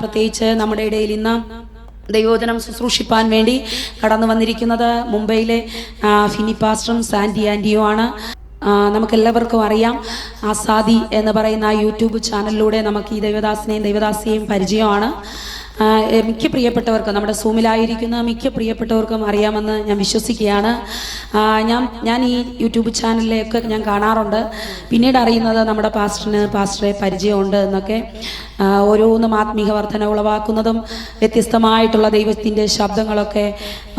പ്രത്യേകിച്ച് നമ്മുടെ ഇടയിൽ ഇന്ന് ദൈവവചനം ശുശ്രൂഷിപ്പാൻ വേണ്ടി കടന്നു വന്നിരിക്കുന്നത് മുംബൈയിലെ ഫിനി പാസ്റ്ററും സാൻഡി ആൻറ്റിയുമാണ്. നമുക്കെല്ലാവർക്കും അറിയാം, ആസാദി എന്ന് പറയുന്ന യൂട്യൂബ് ചാനലിലൂടെ നമുക്ക് ഈ ദൈവദാസനെയും ദൈവദാസിയെയും പരിചയമാണ്. മിക്ക പ്രിയപ്പെട്ടവർക്കും, നമ്മുടെ സൂമിലായിരിക്കുന്ന മിക്ക പ്രിയപ്പെട്ടവർക്കും അറിയാമെന്ന് ഞാൻ വിശ്വസിക്കുകയാണ്. ഞാൻ ഈ യൂട്യൂബ് ചാനലിലേക്ക് ഞാൻ കാണാറുണ്ട്. പിന്നീട് അറിയുന്നത് നമ്മുടെ പാസ്റ്ററെ പരിചയമുണ്ട് എന്നൊക്കെ. ഓരോന്നും ആത്മീക വർധന ഉളവാക്കുന്നതും വ്യത്യസ്തമായിട്ടുള്ള ദൈവത്തിൻ്റെ ശബ്ദങ്ങളൊക്കെ,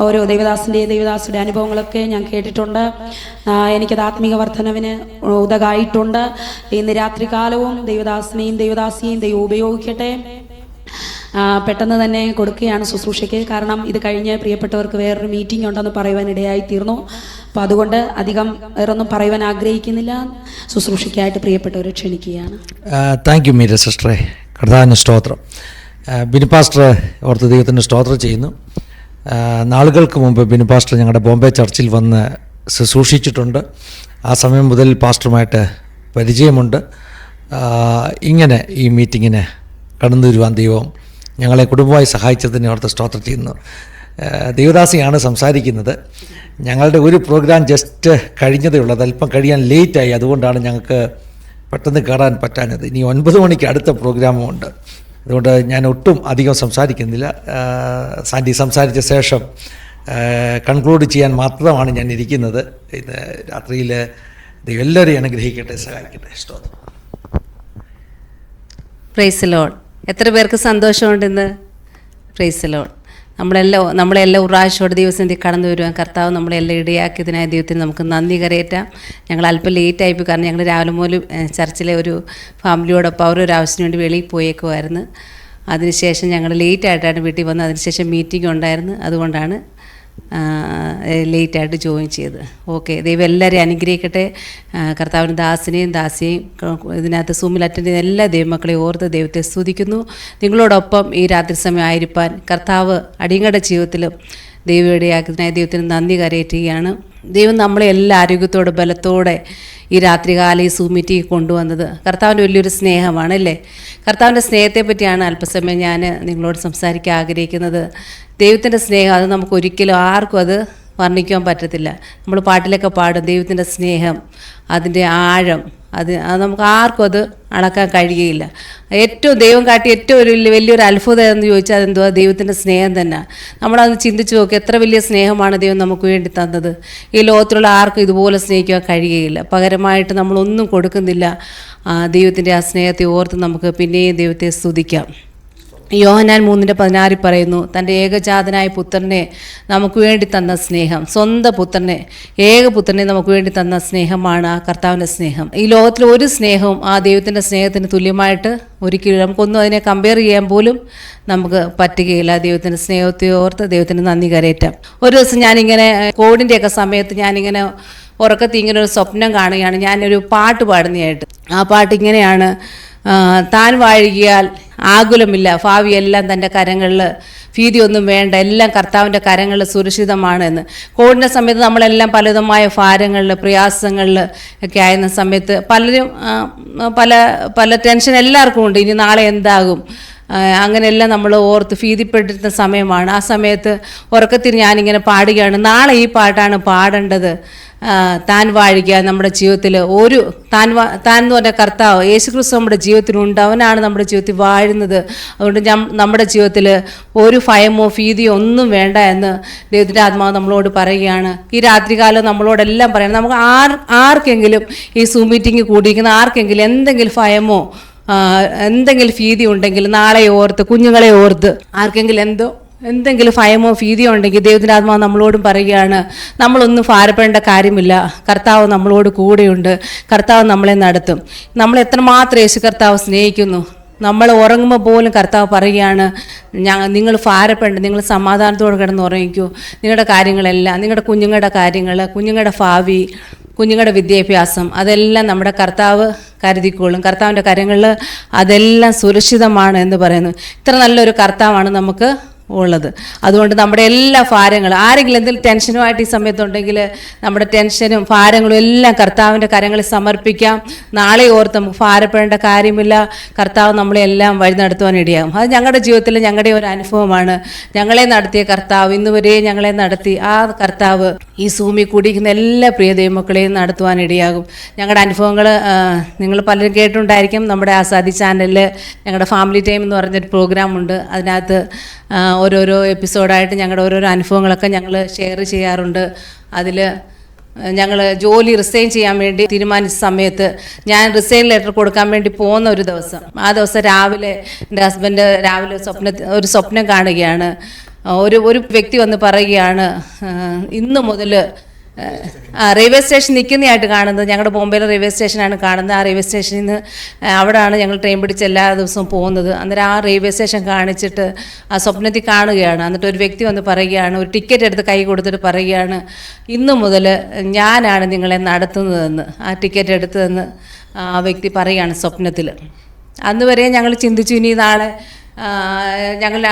ഓരോ ദൈവദാസിയുടെ അനുഭവങ്ങളൊക്കെ ഞാൻ കേട്ടിട്ടുണ്ട്. എനിക്കത് ആത്മീക വർധനവിന് ഉതകായിട്ടുണ്ട്. ഇന്ന് രാത്രികാലവും ദൈവദാസിനെയും ദൈവദാസിയെയും ദൈവം ഉപയോഗിക്കട്ടെ. പെട്ടെന്ന് തന്നെ കൊടുക്കുകയാണ് ശുശ്രൂഷയ്ക്ക്. കാരണം ഇത് കഴിഞ്ഞ് പ്രിയപ്പെട്ടവർക്ക് വേറൊരു മീറ്റിംഗ് ഉണ്ടെന്ന് പറയുവാനിടയായി തീർന്നു. അപ്പോൾ അതുകൊണ്ട് അധികം വേറൊന്നും പറയുവാൻ ആഗ്രഹിക്കുന്നില്ല. ശുശ്രൂഷയ്ക്കായിട്ട് പ്രിയപ്പെട്ടവരെ ക്ഷണിക്കുകയാണ്. താങ്ക് യു മീര സിസ്റ്ററെ. കർത്താവിന് സ്തോത്രം. ബിനു പാസ്റ്റർ ഓർത്ത് ദൈവത്തിന് സ്തോത്രം ചെയ്യുന്നു. നാളുകൾക്ക് മുമ്പ് ബിനു പാസ്റ്റർ ഞങ്ങളുടെ ബോംബെ ചർച്ചിൽ വന്ന് ശുശ്രൂഷിച്ചിട്ടുണ്ട്. ആ സമയം മുതൽ പാസ്റ്ററുമായിട്ട് പരിചയമുണ്ട്. ഇങ്ങനെ ഈ മീറ്റിങ്ങിന് കടന്നു വരുവാൻ ദൈവം ഞങ്ങളെ കുടുംബമായി സഹായിച്ചതിനെ ഓർത്ത് സ്തോത്രം ചെയ്യുന്നു. ദേവദാസിയാണ് സംസാരിക്കുന്നത്. ഞങ്ങളുടെ ഒരു പ്രോഗ്രാം ജസ്റ്റ് കഴിഞ്ഞതേ ഉള്ളൂ. അതല്പം കഴിയാൻ ലേറ്റായി. അതുകൊണ്ടാണ് ഞങ്ങൾക്ക് പെട്ടെന്ന് കയറാൻ പറ്റാഞ്ഞത്. ഇനി 9 മണിക്ക് അടുത്ത പ്രോഗ്രാമും ഉണ്ട്. അതുകൊണ്ട് ഞാൻ ഒട്ടും അധികം സംസാരിക്കുന്നില്ല. സാൻഡി സംസാരിച്ച ശേഷം കൺക്ലൂഡ് ചെയ്യാൻ മാത്രമാണ് ഞാൻ ഇരിക്കുന്നത്. ഇന്ന് രാത്രിയിൽ ദൈവം എല്ലാവരെയും അനുഗ്രഹിക്കട്ടെ, സഹായിക്കട്ടെ. സ്തോത്രം. Praise the Lord. എത്ര പേർക്ക് സന്തോഷമുണ്ടെന്ന്? Praise the Lord. നമ്മളെല്ലാം ഉറാശോടെ ദിവസം കടന്നു വരുവാൻ കർത്താവ് നമ്മളെല്ലാം ഇടയാക്കിയതിനായ ദൈവത്തിന് നമുക്ക് നന്ദി കരയേറ്റാം. ഞങ്ങൾ അല്പം ലേറ്റായിപ്പോയി. കാരണം ഞങ്ങൾ രാവിലെ മുതൽ ചർച്ചിലെ ഒരു ഫാമിലിയോടൊപ്പം അവരൊരു ആവശ്യത്തിന് വേണ്ടി വെളിയിൽ പോയേക്കുമായിരുന്നു. അതിനുശേഷം ഞങ്ങൾ ലേറ്റായിട്ടാണ് വീട്ടിൽ വന്നത്. അതിനുശേഷം മീറ്റിംഗ് ഉണ്ടായിരുന്നു. അതുകൊണ്ടാണ് ലേറ്റായിട്ട് ജോയിൻ ചെയ്ത്. ഓക്കെ, ദൈവം എല്ലാവരെയും അനുഗ്രഹിക്കട്ടെ. കർത്താവിന് ദാസിനെയും ദാസിയെയും ഇതിനകത്ത് സൂമിൽ അറ്റൻഡ് ചെയ്യുന്ന എല്ലാ ദൈവമക്കളെയും ഓർത്ത് ദൈവത്തെ സ്തുതിക്കുന്നു. നിങ്ങളോടൊപ്പം ഈ രാത്രി സമയം ആയിരിക്കാൻ കർത്താവ് അടിയങ്ങളുടെ ജീവിതത്തിലും ദൈവം ഇടയാക്കുന്നതിനായി ദൈവത്തിന് നന്ദി കരയേറ്റുകയാണ്. ദൈവം നമ്മളെ എല്ലാ ആരോഗ്യത്തോടെ ബലത്തോടെ ഈ രാത്രികാലം ഈ സൂം മീറ്റിംഗ് കൊണ്ടുവന്നത് കർത്താവിൻ്റെ വലിയൊരു സ്നേഹമാണ്, അല്ലേ? കർത്താവിൻ്റെ സ്നേഹത്തെ പറ്റിയാണ് അല്പസമയം ഞാൻ നിങ്ങളോട് സംസാരിക്കാൻ ആഗ്രഹിക്കുന്നത്. ദൈവത്തിൻ്റെ സ്നേഹം അത് നമുക്ക് ഒരിക്കലും ആർക്കും അത് വർണ്ണിക്കാൻ പറ്റത്തില്ല. നമ്മൾ പാട്ടിലൊക്കെ പാടും ദൈവത്തിൻ്റെ സ്നേഹം, അതിൻ്റെ ആഴം, അത് നമുക്ക് ആർക്കും അത് അളക്കാൻ കഴിയുകയില്ല. ദൈവം കാട്ടി ഏറ്റവും വലിയൊരു അത്ഭുതം എന്ന് ചോദിച്ചാൽ അതെന്തുവാ? ദൈവത്തിൻ്റെ സ്നേഹം തന്നെ. നമ്മളതൊന്ന് ചിന്തിച്ച് നോക്കി, എത്ര വലിയ സ്നേഹമാണ് ദൈവം നമുക്ക് വേണ്ടി തന്നത്. ഈ ലോകത്തിലുള്ള ആർക്കും ഇതുപോലെ സ്നേഹിക്കാൻ കഴിയുകയില്ല. പകരമായിട്ട് നമ്മളൊന്നും കൊടുക്കുന്നില്ല. ദൈവത്തിൻ്റെ ആ സ്നേഹത്തെ ഓർത്ത് നമുക്ക് പിന്നെയും ദൈവത്തെ സ്തുതിക്കാം. യോഹന്നാൻ 3:16 പറയുന്നു, തൻ്റെ ഏകജാതനായ പുത്രനെ നമുക്ക് വേണ്ടി തന്ന സ്നേഹം, സ്വന്തം പുത്രനെ, ഏകപുത്രനെ നമുക്ക് വേണ്ടി തന്ന സ്നേഹമാണ് ആ കർത്താവിൻ്റെ സ്നേഹം. ഈ ലോകത്തിൽ ഒരു സ്നേഹവും ആ ദൈവത്തിൻ്റെ സ്നേഹത്തിന് തുല്യമായിട്ട് ഒരിക്കലും നമുക്കൊന്നും അതിനെ കമ്പയർ ചെയ്യാൻ പോലും നമുക്ക് പറ്റുകയില്ല. ദൈവത്തിൻ്റെ സ്നേഹത്തെ ഓർത്ത് ദൈവത്തിന് നന്ദി കരയേറ്റാം. ഒരു ദിവസം ഞാനിങ്ങനെ കോവിഡിൻ്റെയൊക്കെ സമയത്ത് ഞാനിങ്ങനെ ഉറക്കത്തിൽ ഇങ്ങനെ ഒരു സ്വപ്നം കാണുകയാണ്. ഞാനൊരു പാട്ട് പാടുന്നതായിട്ട്. ആ പാട്ട് ഇങ്ങനെയാണ്: താൻ വാഴുകിയാൽ ആകുലമില്ല, ഭാവിയെല്ലാം തൻ്റെ കരങ്ങളിൽ, ഭീതിയൊന്നും വേണ്ട, എല്ലാം കർത്താവിൻ്റെ കരങ്ങളിൽ സുരക്ഷിതമാണ് എന്ന്. കോവിഡിൻ്റെ സമയത്ത് നമ്മളെല്ലാം പലവിധമായ ഭാരങ്ങളിൽ, പ്രയാസങ്ങളിൽ ഒക്കെ ആയിരുന്ന സമയത്ത് പലരും പല ടെൻഷൻ എല്ലാവർക്കും ഉണ്ട്. ഇനി നാളെ എന്താകും, അങ്ങനെയെല്ലാം നമ്മൾ ഓർത്ത് ഭീതിപ്പെട്ടിരുന്ന സമയമാണ്. ആ സമയത്ത് ഉറക്കത്തിൽ ഞാനിങ്ങനെ പാടുകയാണ്. നാളെ ഈ പാട്ടാണ് പാടേണ്ടത്. താൻ വാഴുക നമ്മുടെ ജീവിതത്തിൽ താൻ എന്ന് പറഞ്ഞ കർത്താവ് യേശുക്രിസ്തു നമ്മുടെ ജീവിതത്തിലുണ്ട്. അവനാണ് നമ്മുടെ ജീവിതത്തിൽ വാഴുന്നത്. അതുകൊണ്ട് നമ്മുടെ ജീവിതത്തിൽ ഒരു ഭയമോ ഭീതിയോ ഒന്നും വേണ്ട എന്ന് ദൈവത്തിൻ്റെ ആത്മാവ് നമ്മളോട് പറയുകയാണ്. ഈ രാത്രികാലം നമ്മളോടെല്ലാം പറയണം. നമുക്ക് ആർക്കെങ്കിലും ഈ സൂം മീറ്റിംഗ് കൂടിയിരിക്കുന്ന ആർക്കെങ്കിലും എന്തെങ്കിലും ഭയമോ എന്തെങ്കിലും ഭീതി ഉണ്ടെങ്കിൽ നാളെ ഓർത്ത്, കുഞ്ഞുങ്ങളെ ഓർത്ത്, ആർക്കെങ്കിലും എന്തെങ്കിലും ഭയമോ ഭീതിയോ ഉണ്ടെങ്കിൽ ദൈവത്തിൻ്റെ ആത്മാവ് നമ്മളോടും പറയുകയാണ്, നമ്മളൊന്നും ഭാരപ്പെടേണ്ട കാര്യമില്ല, കർത്താവ് നമ്മളോട് കൂടെയുണ്ട്, കർത്താവ് നമ്മളെ നടത്തും. നമ്മൾ എത്രമാത്രം യേശു കർത്താവ് സ്നേഹിക്കുന്നു. നമ്മൾ ഉറങ്ങുമ്പോൾ പോലും കർത്താവ് പറയുകയാണ്, നിങ്ങൾ ഭാരപ്പെടേണ്ട, നിങ്ങൾ സമാധാനത്തോടെ കിടന്ന് ഉറങ്ങിക്കൂ. നിങ്ങളുടെ കാര്യങ്ങളെല്ലാം, നിങ്ങളുടെ കുഞ്ഞുങ്ങളുടെ കാര്യങ്ങൾ, കുഞ്ഞുങ്ങളുടെ ഭാവി, കുഞ്ഞുങ്ങളുടെ വിദ്യാഭ്യാസം, അതെല്ലാം നമ്മുടെ കർത്താവ് കരുതിക്കോളും. കർത്താവിൻ്റെ കരങ്ങളിൽ അതെല്ലാം സുരക്ഷിതമാണ് എന്ന് പറയുന്നു. ഇത്ര നല്ലൊരു കർത്താവാണ് നമുക്ക് ഉള്ളത്. അതുകൊണ്ട് നമ്മുടെ എല്ലാ ഭാരങ്ങളും, ആരെങ്കിലും എന്തെങ്കിലും ടെൻഷനുമായിട്ട് ഈ സമയത്തുണ്ടെങ്കിൽ നമ്മുടെ ടെൻഷനും ഭാരങ്ങളും എല്ലാം കർത്താവിൻ്റെ കരങ്ങളിൽ സമർപ്പിക്കാം. നാളെ ഓർത്ത് നമുക്ക് ഭാരപ്പെടേണ്ട കാര്യമില്ല. കർത്താവ് നമ്മളെ എല്ലാം വഴി നടത്തുവാൻ ഇടയാകും. അത് ഞങ്ങളുടെ ജീവിതത്തിൽ ഞങ്ങളുടെ ഒരു അനുഭവമാണ്. ഞങ്ങളെ നടത്തിയ കർത്താവ്, ഇന്നുവരെ ഞങ്ങളെ നടത്തി ആ കർത്താവ് ഈ സൂമിൽ കൂടിയിരിക്കുന്ന എല്ലാ പ്രിയ ദൈവമക്കളെയും നടത്തുവാൻ ഇടയാകും. ഞങ്ങളുടെ അനുഭവങ്ങൾ നിങ്ങൾ പലരും കേട്ടിട്ടുണ്ടായിരിക്കും. നമ്മുടെ ആസാദി ചാനലിൽ ഞങ്ങളുടെ ഫാമിലി ടൈം എന്ന് പറഞ്ഞൊരു പ്രോഗ്രാമുണ്ട്. അതിനകത്ത് ഓരോരോ എപ്പിസോഡായിട്ട് ഞങ്ങളുടെ ഓരോരോ അനുഭവങ്ങളൊക്കെ ഞങ്ങൾ ഷെയർ ചെയ്യാറുണ്ട്. അതിൽ ഞങ്ങൾ ജോലി റിസൈൻ ചെയ്യാൻ വേണ്ടി തീരുമാനിച്ച സമയത്ത് ഞാൻ റിസൈൻ ലെറ്റർ കൊടുക്കാൻ വേണ്ടി പോകുന്ന ഒരു ദിവസം, ആ ദിവസം രാവിലെ എൻ്റെ ഹസ്ബൻഡ് രാവിലെ ഒരു സ്വപ്നം കാണുകയാണ്. ഒരു വ്യക്തി വന്ന് പറയുകയാണ്, ഇന്ന് മുതൽ റെയിൽവേ സ്റ്റേഷൻ നിൽക്കുന്നതായിട്ട് കാണുന്നത്. ഞങ്ങളുടെ ബോംബെയിലെ റെയിൽവേ സ്റ്റേഷനാണ് കാണുന്നത്. ആ റെയിൽവേ സ്റ്റേഷനിൽ നിന്ന് അവിടെയാണ് ഞങ്ങൾ ട്രെയിൻ പിടിച്ച് എല്ലാ ദിവസവും പോകുന്നത്. അന്നേരം ആ റെയിൽവേ സ്റ്റേഷൻ കാണിച്ചിട്ട് ആ സ്വപ്നത്തിൽ കാണുകയാണ്. എന്നിട്ട് ഒരു വ്യക്തി വന്ന് പറയുകയാണ്, ഒരു ടിക്കറ്റ് എടുത്ത് കൈ കൊടുത്തിട്ട് പറയുകയാണ്, ഇന്നു മുതൽ ഞാനാണ് നിങ്ങളെ നടത്തുന്നതെന്ന്. ആ ടിക്കറ്റ് എടുത്തതെന്ന് ആ വ്യക്തി പറയുകയാണ് സ്വപ്നത്തിൽ. അന്ന് വരെ ഞങ്ങൾ ചിന്തിച്ചു, ഇനി നാളെ ഞങ്ങൾ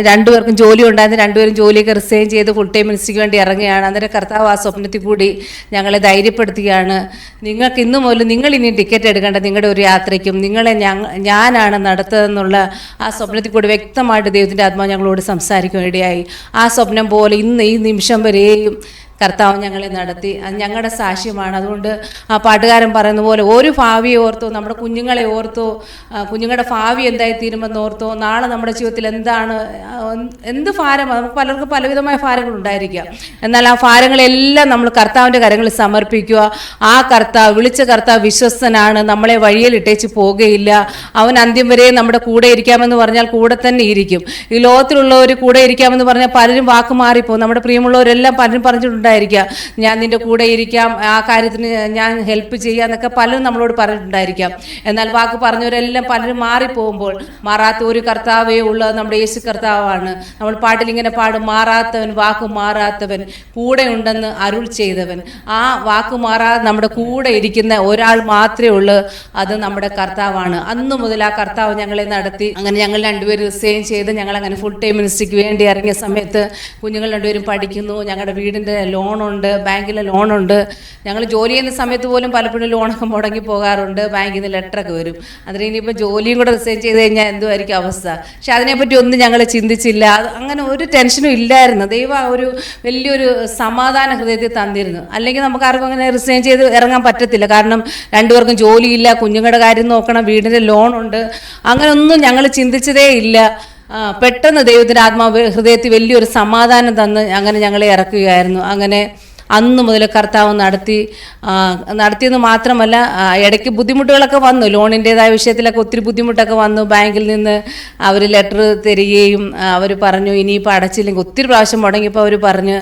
രണ്ടുപേർക്കും ജോലി ഉണ്ടായിരുന്നു. രണ്ടുപേരും ജോലിയൊക്കെ റിസൈൻ ചെയ്ത് ഫുൾ ടൈം മിനിസ്ട്രിക്ക് വേണ്ടി ഇറങ്ങുകയാണ്. അന്നേരം കർത്താവ് ആ സ്വപ്നത്തിൽ കൂടി ഞങ്ങളെ ധൈര്യപ്പെടുത്തുകയാണ്, നിങ്ങൾക്ക് ഇന്നു മുതൽ നിങ്ങൾ ഇനി ടിക്കറ്റ് എടുക്കേണ്ട നിങ്ങളുടെ ഒരു യാത്രയ്ക്കും നിങ്ങളെ ഞാനാണ് നടത്തുന്നതെന്നുള്ള ആ സ്വപ്നത്തിൽ കൂടി വ്യക്തമായിട്ട് ദൈവത്തിൻ്റെ ആത്മാവ് ഞങ്ങളോട് സംസാരിക്കുവാനിടയായി. ആ സ്വപ്നം പോലെ ഇന്ന് ഈ നിമിഷം വരെയും കർത്താവ് ഞങ്ങളെ നടത്തി. അത് ഞങ്ങളുടെ സാക്ഷ്യമാണ്. അതുകൊണ്ട് ആ പാട്ടുകാരൻ പറയുന്ന പോലെ ഒരു ഭാവിയെ ഓർത്തോ, നമ്മുടെ കുഞ്ഞുങ്ങളെ ഓർത്തോ, കുഞ്ഞുങ്ങളുടെ ഭാവി എന്തായി തീരുമെന്ന് ഓർത്തോ, നാളെ നമ്മുടെ ജീവിതത്തിൽ എന്ത് ഭാരമാണ്. നമുക്ക് പലർക്കും പലവിധമായ ഭാരങ്ങളുണ്ടായിരിക്കാം. എന്നാൽ ആ ഭാരങ്ങളെല്ലാം നമ്മൾ കർത്താവിൻ്റെ കരങ്ങളിൽ സമർപ്പിക്കുക. ആ കർത്താവ്, വിളിച്ച കർത്താവ് വിശ്വസ്തനാണ്, നമ്മളെ വഴിയിലിട്ടേച്ച് പോകുകയില്ല. അവൻ അന്ത്യം വരെ നമ്മുടെ കൂടെ ഇരിക്കാമെന്ന് പറഞ്ഞാൽ കൂടെ തന്നെ ഇരിക്കും. ഈ ലോകത്തിലുള്ളവർ കൂടെ ഇരിക്കാമെന്ന് പറഞ്ഞാൽ പലരും വാക്ക് മാറിപ്പോകും. നമ്മുടെ പ്രിയമുള്ളവരെല്ലാം പലരും പറഞ്ഞിട്ടുണ്ടായിരിക്കാം, ഞാൻ നിന്റെ കൂടെ ഇരിക്കാം, ആ കാര്യത്തിന് ഞാൻ ഹെൽപ്പ് ചെയ്യാം എന്നൊക്കെ പലരും നമ്മളോട് പറഞ്ഞിട്ടുണ്ടായിരിക്കാം. എന്നാൽ വാക്ക് പറഞ്ഞവരെല്ലാം പലരും മാറിപ്പോകുമ്പോൾ മാറാത്ത ഒരു കർത്താവേ ഉള്ളത് നമ്മുടെ യേശു കർത്താവാണ്. നമ്മൾ പാട്ടിൽ ഇങ്ങനെ പാടും, മാറാത്തവൻ, വാക്ക് മാറാത്തവൻ, കൂടെ ഉണ്ടെന്ന് അരുൾ ചെയ്തവൻ. ആ വാക്ക് മാറാതെ നമ്മുടെ കൂടെ ഇരിക്കുന്ന ഒരാൾ മാത്രമേ ഉള്ളൂ, അത് നമ്മുടെ കർത്താവാണ്. അന്നു മുതൽ ആ കർത്താവ് ഞങ്ങളെ നടത്തി. അങ്ങനെ ഞങ്ങൾ രണ്ടുപേരും റിസൈൻ ചെയ്ത് ഞങ്ങൾ അങ്ങനെ ഫുൾ ടൈം മിനിസ്ട്രിക്ക് വേണ്ടി ഇറങ്ങിയ സമയത്ത് കുഞ്ഞുങ്ങൾ രണ്ടുപേരും പഠിക്കുന്നു. ഞങ്ങളുടെ വീടിൻ്റെ ലോണുണ്ട്, ബാങ്കിലെ ലോണുണ്ട്. ഞങ്ങൾ ജോലി ചെയ്യുന്ന സമയത്ത് പോലും പലപ്പോഴും ലോണൊക്കെ മുടങ്ങി പോകാറുണ്ട്. ബാങ്കിൽ നിന്ന് ലെറ്ററൊക്കെ വരും. അതിന് ഇനിയിപ്പോൾ ജോലിയും കൂടെ റിസൈൻ ചെയ്ത് കഴിഞ്ഞാൽ എന്തുമായിരിക്കും അവസ്ഥ. പക്ഷെ അതിനെപ്പറ്റി ഒന്നും ഞങ്ങൾ ചിന്തിച്ചില്ല. അങ്ങനെ ഒരു ടെൻഷനും ഇല്ലായിരുന്നു. ദൈവം ഒരു വലിയൊരു സമാധാന ഹൃദയത്തിൽ തന്നിരുന്നു. അല്ലെങ്കിൽ നമുക്ക് ആർക്കും അങ്ങനെ റിസൈൻ ചെയ്ത് ഇറങ്ങാൻ പറ്റത്തില്ല. കാരണം രണ്ടുപേർക്കും ജോലിയില്ല, കുഞ്ഞുങ്ങളുടെ കാര്യം നോക്കണം, വീടിൻ്റെ ലോണുണ്ട്. അങ്ങനെയൊന്നും ഞങ്ങൾ ചിന്തിച്ചതേ ഇല്ല. പെട്ടെന്ന് ദൈവത്തിൻ്റെ ആത്മാവ് ഹൃദയത്തിൽ വലിയൊരു സമാധാനം തന്ന് അങ്ങനെ ഞങ്ങളെ ഇറക്കുകയായിരുന്നു. അങ്ങനെ അന്ന് മുതൽ കർത്താവ് നടത്തിയെന്ന് മാത്രമല്ല, ഇടയ്ക്ക് ബുദ്ധിമുട്ടുകളൊക്കെ വന്നു. ലോണിൻ്റേതായ വിഷയത്തിലൊക്കെ ഒത്തിരി ബുദ്ധിമുട്ടൊക്കെ വന്നു. ബാങ്കിൽ നിന്ന് അവർ ലെറ്റർ തരികയും അവർ പറഞ്ഞു ഇനിയിപ്പോൾ അടച്ചില്ലെങ്കിൽ, ഒത്തിരി പ്രാവശ്യം മുടങ്ങിയപ്പോൾ അവർ പറഞ്ഞ്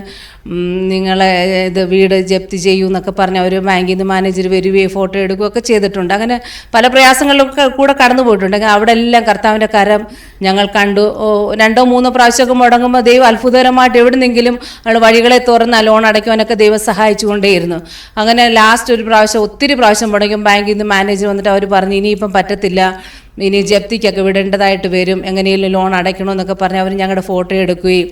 നിങ്ങളെ ഇത് വീട് ജപ്തി ചെയ്യൂ എന്നൊക്കെ പറഞ്ഞ് അവർ ബാങ്കിൽ നിന്ന് മാനേജർ വരികയും ഫോട്ടോ എടുക്കുകയൊക്കെ ചെയ്തിട്ടുണ്ട്. അങ്ങനെ പല പ്രയാസങ്ങളിലൊക്കെ കൂടെ കടന്നു പോയിട്ടുണ്ട്. അവിടെ എല്ലാം കർത്താവിൻ്റെ കരം ഞങ്ങൾ കണ്ടു. 2-3 പ്രാവശ്യമൊക്കെ മുടങ്ങുമ്പോൾ ദൈവം അത്ഭുതകരമായിട്ട് എവിടുന്നെങ്കിലും വഴികളെ തുറന്ന് ലോൺ അടയ്ക്കുവാനൊക്കെ ദൈവം സഹായിച്ചുകൊണ്ടേയിരുന്നു. അങ്ങനെ ലാസ്റ്റ് ഒരു പ്രാവശ്യം, ഒത്തിരി പ്രാവശ്യം മുടങ്ങും ബാങ്കിൽ നിന്ന് മാനേജർ വന്നിട്ട് അവർ പറഞ്ഞു ഇനിയിപ്പം പറ്റത്തില്ല, ഇനി ജപ്തിക്കൊക്കെ വിടേണ്ടതായിട്ട് വരും, എങ്ങനെയും ലോൺ അടയ്ക്കണമെന്നൊക്കെ പറഞ്ഞ് അവർ ഞങ്ങളുടെ ഫോട്ടോ എടുക്കുകയും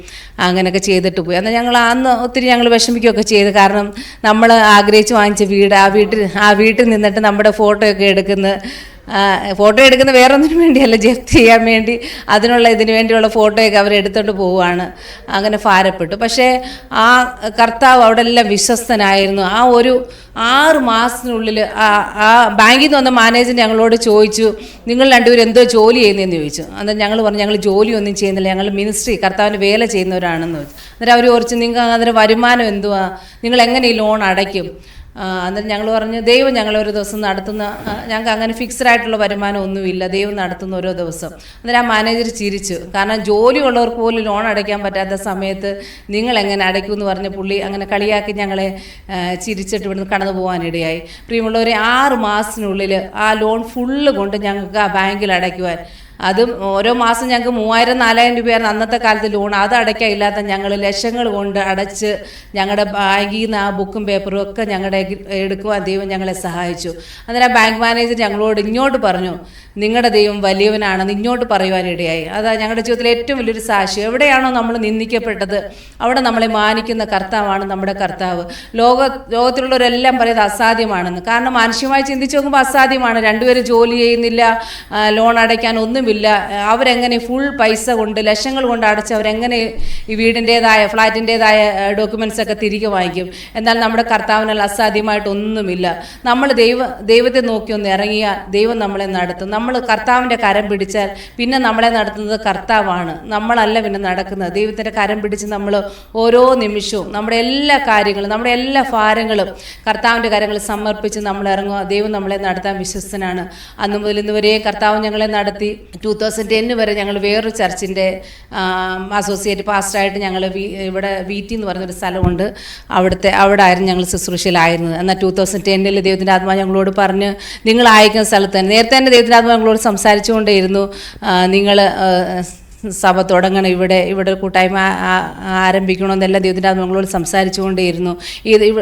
അങ്ങനെയൊക്കെ ചെയ്തിട്ട് പോയി. എന്നാൽ ഞങ്ങൾ അന്ന് ഒത്തിരി ഞങ്ങൾ വിഷമിക്കുകയൊക്കെ ചെയ്തു. കാരണം നമ്മൾ ആഗ്രഹിച്ച് വാങ്ങിച്ച വീട്, ആ വീട്ടിൽ നിന്നിട്ട് നമ്മുടെ ഫോട്ടോയൊക്കെ ഫോട്ടോ എടുക്കുന്ന വേറൊന്നിനും വേണ്ടിയല്ല, ജപ്തി ചെയ്യാൻ വേണ്ടി, ഇതിനു വേണ്ടിയുള്ള ഫോട്ടോയൊക്കെ അവർ എടുത്തുകൊണ്ട് പോവുകയാണ്. അങ്ങനെ ഭാരപ്പെട്ടു. പക്ഷേ ആ കർത്താവ് അവിടെ എല്ലാം വിശ്വസ്തനായിരുന്നു. ആ ഒരു 6 മാസത്തിനുള്ളിൽ ആ ബാങ്കിൽ നിന്ന് വന്ന മാനേജർ ഞങ്ങളോട് ചോദിച്ചു, നിങ്ങൾ രണ്ടുപേരും എന്തോ ജോലി ചെയ്യുന്നതെന്ന് ചോദിച്ചു. അന്നേരം ഞങ്ങൾ പറഞ്ഞു ഞങ്ങൾ ജോലിയൊന്നും ചെയ്യുന്നില്ല, ഞങ്ങൾ മിനിസ്ട്രി കർത്താവിൻ്റെ വേല ചെയ്യുന്നവരാണെന്ന് ചോദിച്ചു. അന്നേരം അവർ ഓർച്ചു നിങ്ങൾക്ക് അതിന് വരുമാനം എന്തുവാ, നിങ്ങൾ എങ്ങനെ ഈ ലോൺ അടയ്ക്കും? അന്നേരം ഞങ്ങൾ പറഞ്ഞു ദൈവം ഞങ്ങളൊരു ദിവസം നടത്തുന്ന, ഞങ്ങൾക്ക് അങ്ങനെ ഫിക്സഡ് ആയിട്ടുള്ള വരുമാനം ഒന്നുമില്ല, ദൈവം നടത്തുന്ന ഓരോ ദിവസം. അന്നേരം ആ മാനേജർ ചിരിച്ചു. കാരണം ജോലിയുള്ളവർക്ക് പോലും ലോൺ അടയ്ക്കാൻ പറ്റാത്ത സമയത്ത് നിങ്ങൾ എങ്ങനെ അടയ്ക്കുമെന്ന് പറഞ്ഞ് പുള്ളി അങ്ങനെ കളിയാക്കി ഞങ്ങളെ ചിരിച്ചിട്ട് ഇവിടുന്ന് കടന്നു പോകാനിടയായി. പ്രിയമുള്ളവരെ 6 മാസത്തിനുള്ളിൽ ആ ലോൺ ഫുള്ള് കൊണ്ട് ഞങ്ങൾക്ക് ആ ബാങ്കിൽ അടയ്ക്കുവാൻ അതും ഓരോ മാസം ഞങ്ങൾക്ക് 3000-4000 രൂപയായിരുന്നു അന്നത്തെ കാലത്ത് ലോൺ. അത് അടയ്ക്കാൻ ഇല്ലാത്ത ഞങ്ങൾ ലക്ഷങ്ങൾ കൊണ്ട് അടച്ച് ഞങ്ങളുടെ ബാങ്കിൽ നിന്ന് ആ ബുക്കും പേപ്പറും ഒക്കെ ഞങ്ങളുടെ എടുക്കുവാൻ ദൈവം ഞങ്ങളെ സഹായിച്ചു. അന്നേരം ബാങ്ക് മാനേജർ ഞങ്ങളോട് ഇങ്ങോട്ട് പറഞ്ഞു, നിങ്ങളുടെ ദൈവം വലിയവനാണെന്ന് ഇങ്ങോട്ട് പറയുവാനിടയായി. അതാ ഞങ്ങളുടെ ജീവിതത്തിലെ ഏറ്റവും വലിയൊരു സാക്ഷ്യം. എവിടെയാണോ നമ്മൾ നിന്ദിക്കപ്പെട്ടത് അവിടെ നമ്മളെ മാനിക്കുന്ന കർത്താവാണ് നമ്മുടെ കർത്താവ്. ലോകത്തിലുള്ളവരെല്ലാം പറയുന്നത് അസാധ്യമാണെന്ന്. കാരണം മാനുഷികമായി ചിന്തിച്ച് നോക്കുമ്പോൾ അസാധ്യമാണ്. രണ്ടുപേരും ജോലി ചെയ്യുന്നില്ല, ലോൺ അടയ്ക്കാൻ ഒന്നുമില്ല. അവരെങ്ങനെ ഫുൾ പൈസ കൊണ്ട് ലക്ഷങ്ങൾ കൊണ്ട് അടച്ച് അവരെങ്ങനെ ഈ വീടിൻ്റെതായ ഫ്ലാറ്റിൻ്റെതായ ഡോക്യുമെൻറ്റ്സ് ഒക്കെ തിരികെ വാങ്ങിക്കും? എന്നാൽ നമ്മുടെ കർത്താവിനാൽ അസാധ്യമായിട്ടൊന്നുമില്ല. നമ്മൾ ദൈവത്തെ നോക്കി ഒന്ന് ഇറങ്ങിയാൽ ദൈവം നമ്മളെ നടത്തും. നമ്മൾ കർത്താവിൻ്റെ കരം പിടിച്ചാൽ പിന്നെ നമ്മളെ നടത്തുന്നത് കർത്താവാണ്, നമ്മളല്ല പിന്നെ നടക്കുന്നത്. ദൈവത്തിൻ്റെ കരം പിടിച്ച് നമ്മൾ ഓരോ നിമിഷവും നമ്മുടെ എല്ലാ കാര്യങ്ങളും നമ്മുടെ എല്ലാ ഭാരങ്ങളും കർത്താവിൻ്റെ കരങ്ങളിൽ സമർപ്പിച്ച് നമ്മൾ ഇറങ്ങുക. ദൈവം നമ്മളെ നടത്താൻ വിശ്വസ്തനാണ്. അന്ന് മുതൽ ഇന്ന് വരെയും കർത്താവ് ഞങ്ങളെ നടത്തി. 2010 വരെ ഞങ്ങൾ വേറൊരു ചർച്ചിൻ്റെ അസോസിയേറ്റ് പാസ്റ്ററായിട്ട് ഞങ്ങൾ ഇവിടെ വീറ്റി എന്ന് പറയുന്നൊരു സ്ഥലമുണ്ട്, അവിടെ ആയിരുന്നു ഞങ്ങൾ ശുശ്രൂഷയിലായിരുന്നത്. എന്നാൽ 2010 ദൈവത്തിൻ്റെ ആത്മാവ് ഞങ്ങളോട് പറഞ്ഞ് നിങ്ങൾ അയക്കുന്ന സ്ഥലത്ത് തന്നെ നേരത്തെ തന്നെ ദൈവത്തിൻ്റെ ആത്മാവ് ഞങ്ങളോട് സംസാരിച്ചുകൊണ്ടേയിരുന്നു, നിങ്ങൾ സഭ തുടങ്ങണം, ഇവിടെ കൂട്ടായ്മ ആരംഭിക്കണമെന്നെല്ലാം ദൈവത്തിൻ്റെ ആത്മാക്കളോട് സംസാരിച്ചുകൊണ്ടേയിരുന്നു.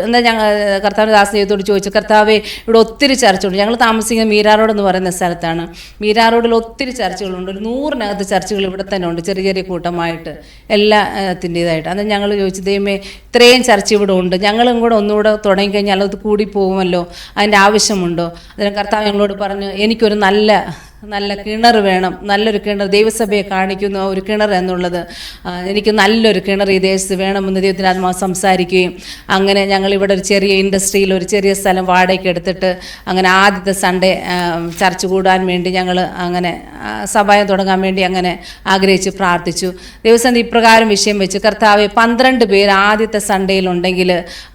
എന്നാൽ ഞങ്ങൾ കർത്താവിൻ്റെ ദാസ ദൈവത്തോട് ചോദിച്ചു, കർത്താവേ ഇവിടെ ഒത്തിരി ചർച്ചുണ്ട്. ഞങ്ങൾ താമസിക്കുന്ന മീരാറോഡ് എന്ന് പറയുന്ന സ്ഥലത്താണ്. മീരാറോഡിൽ ഒത്തിരി ചർച്ചുകളുണ്ട്. ഒരു 100-നകത്ത് ചർച്ചുകൾ ഇവിടെ തന്നെ ഉണ്ട്, ചെറിയ ചെറിയ കൂട്ടമായിട്ട് എല്ലാത്തിൻ്റെതായിട്ട്. അന്ന് ഞങ്ങൾ ചോദിച്ചു, ദൈവമേ ഇത്രയും ചർച്ച ഇവിടെ ഉണ്ട്, ഞങ്ങളും കൂടെ ഒന്നുകൂടെ തുടങ്ങിക്കഴിഞ്ഞാൽ അത് കൂടിപ്പോകുമല്ലോ, അതിൻ്റെ ആവശ്യമുണ്ടോ? അതിന് കർത്താവ് ഞങ്ങളോട് പറഞ്ഞു, എനിക്കൊരു നല്ല കിണർ വേണം, നല്ലൊരു കിണർ, ദൈവസഭയെ കാണിക്കുന്ന ഒരു കിണർ എന്നുള്ളത്. എനിക്ക് നല്ലൊരു കിണർ ഈ ദേശത്ത് വേണമെന്ന് ദൈവത്തിൻ്റെ ആത്മാവ് സംസാരിക്കുകയും അങ്ങനെ ഞങ്ങളിവിടെ ഒരു ചെറിയ ഇൻഡസ്ട്രിയിൽ ഒരു ചെറിയ സ്ഥലം വാടകയ്ക്ക് എടുത്തിട്ട് അങ്ങനെ ആദ്യത്തെ സൺഡേ ചർച്ച് കൂടാൻ വേണ്ടി ഞങ്ങൾ അങ്ങനെ സഭായം തുടങ്ങാൻ വേണ്ടി അങ്ങനെ ആഗ്രഹിച്ച് പ്രാർത്ഥിച്ചു. ദൈവസന്ധി ഇപ്രകാരം വിഷയം വെച്ച്, കർത്താവെ 12 പേര് ആദ്യത്തെ സൺഡേയിലുണ്ടെങ്കിൽ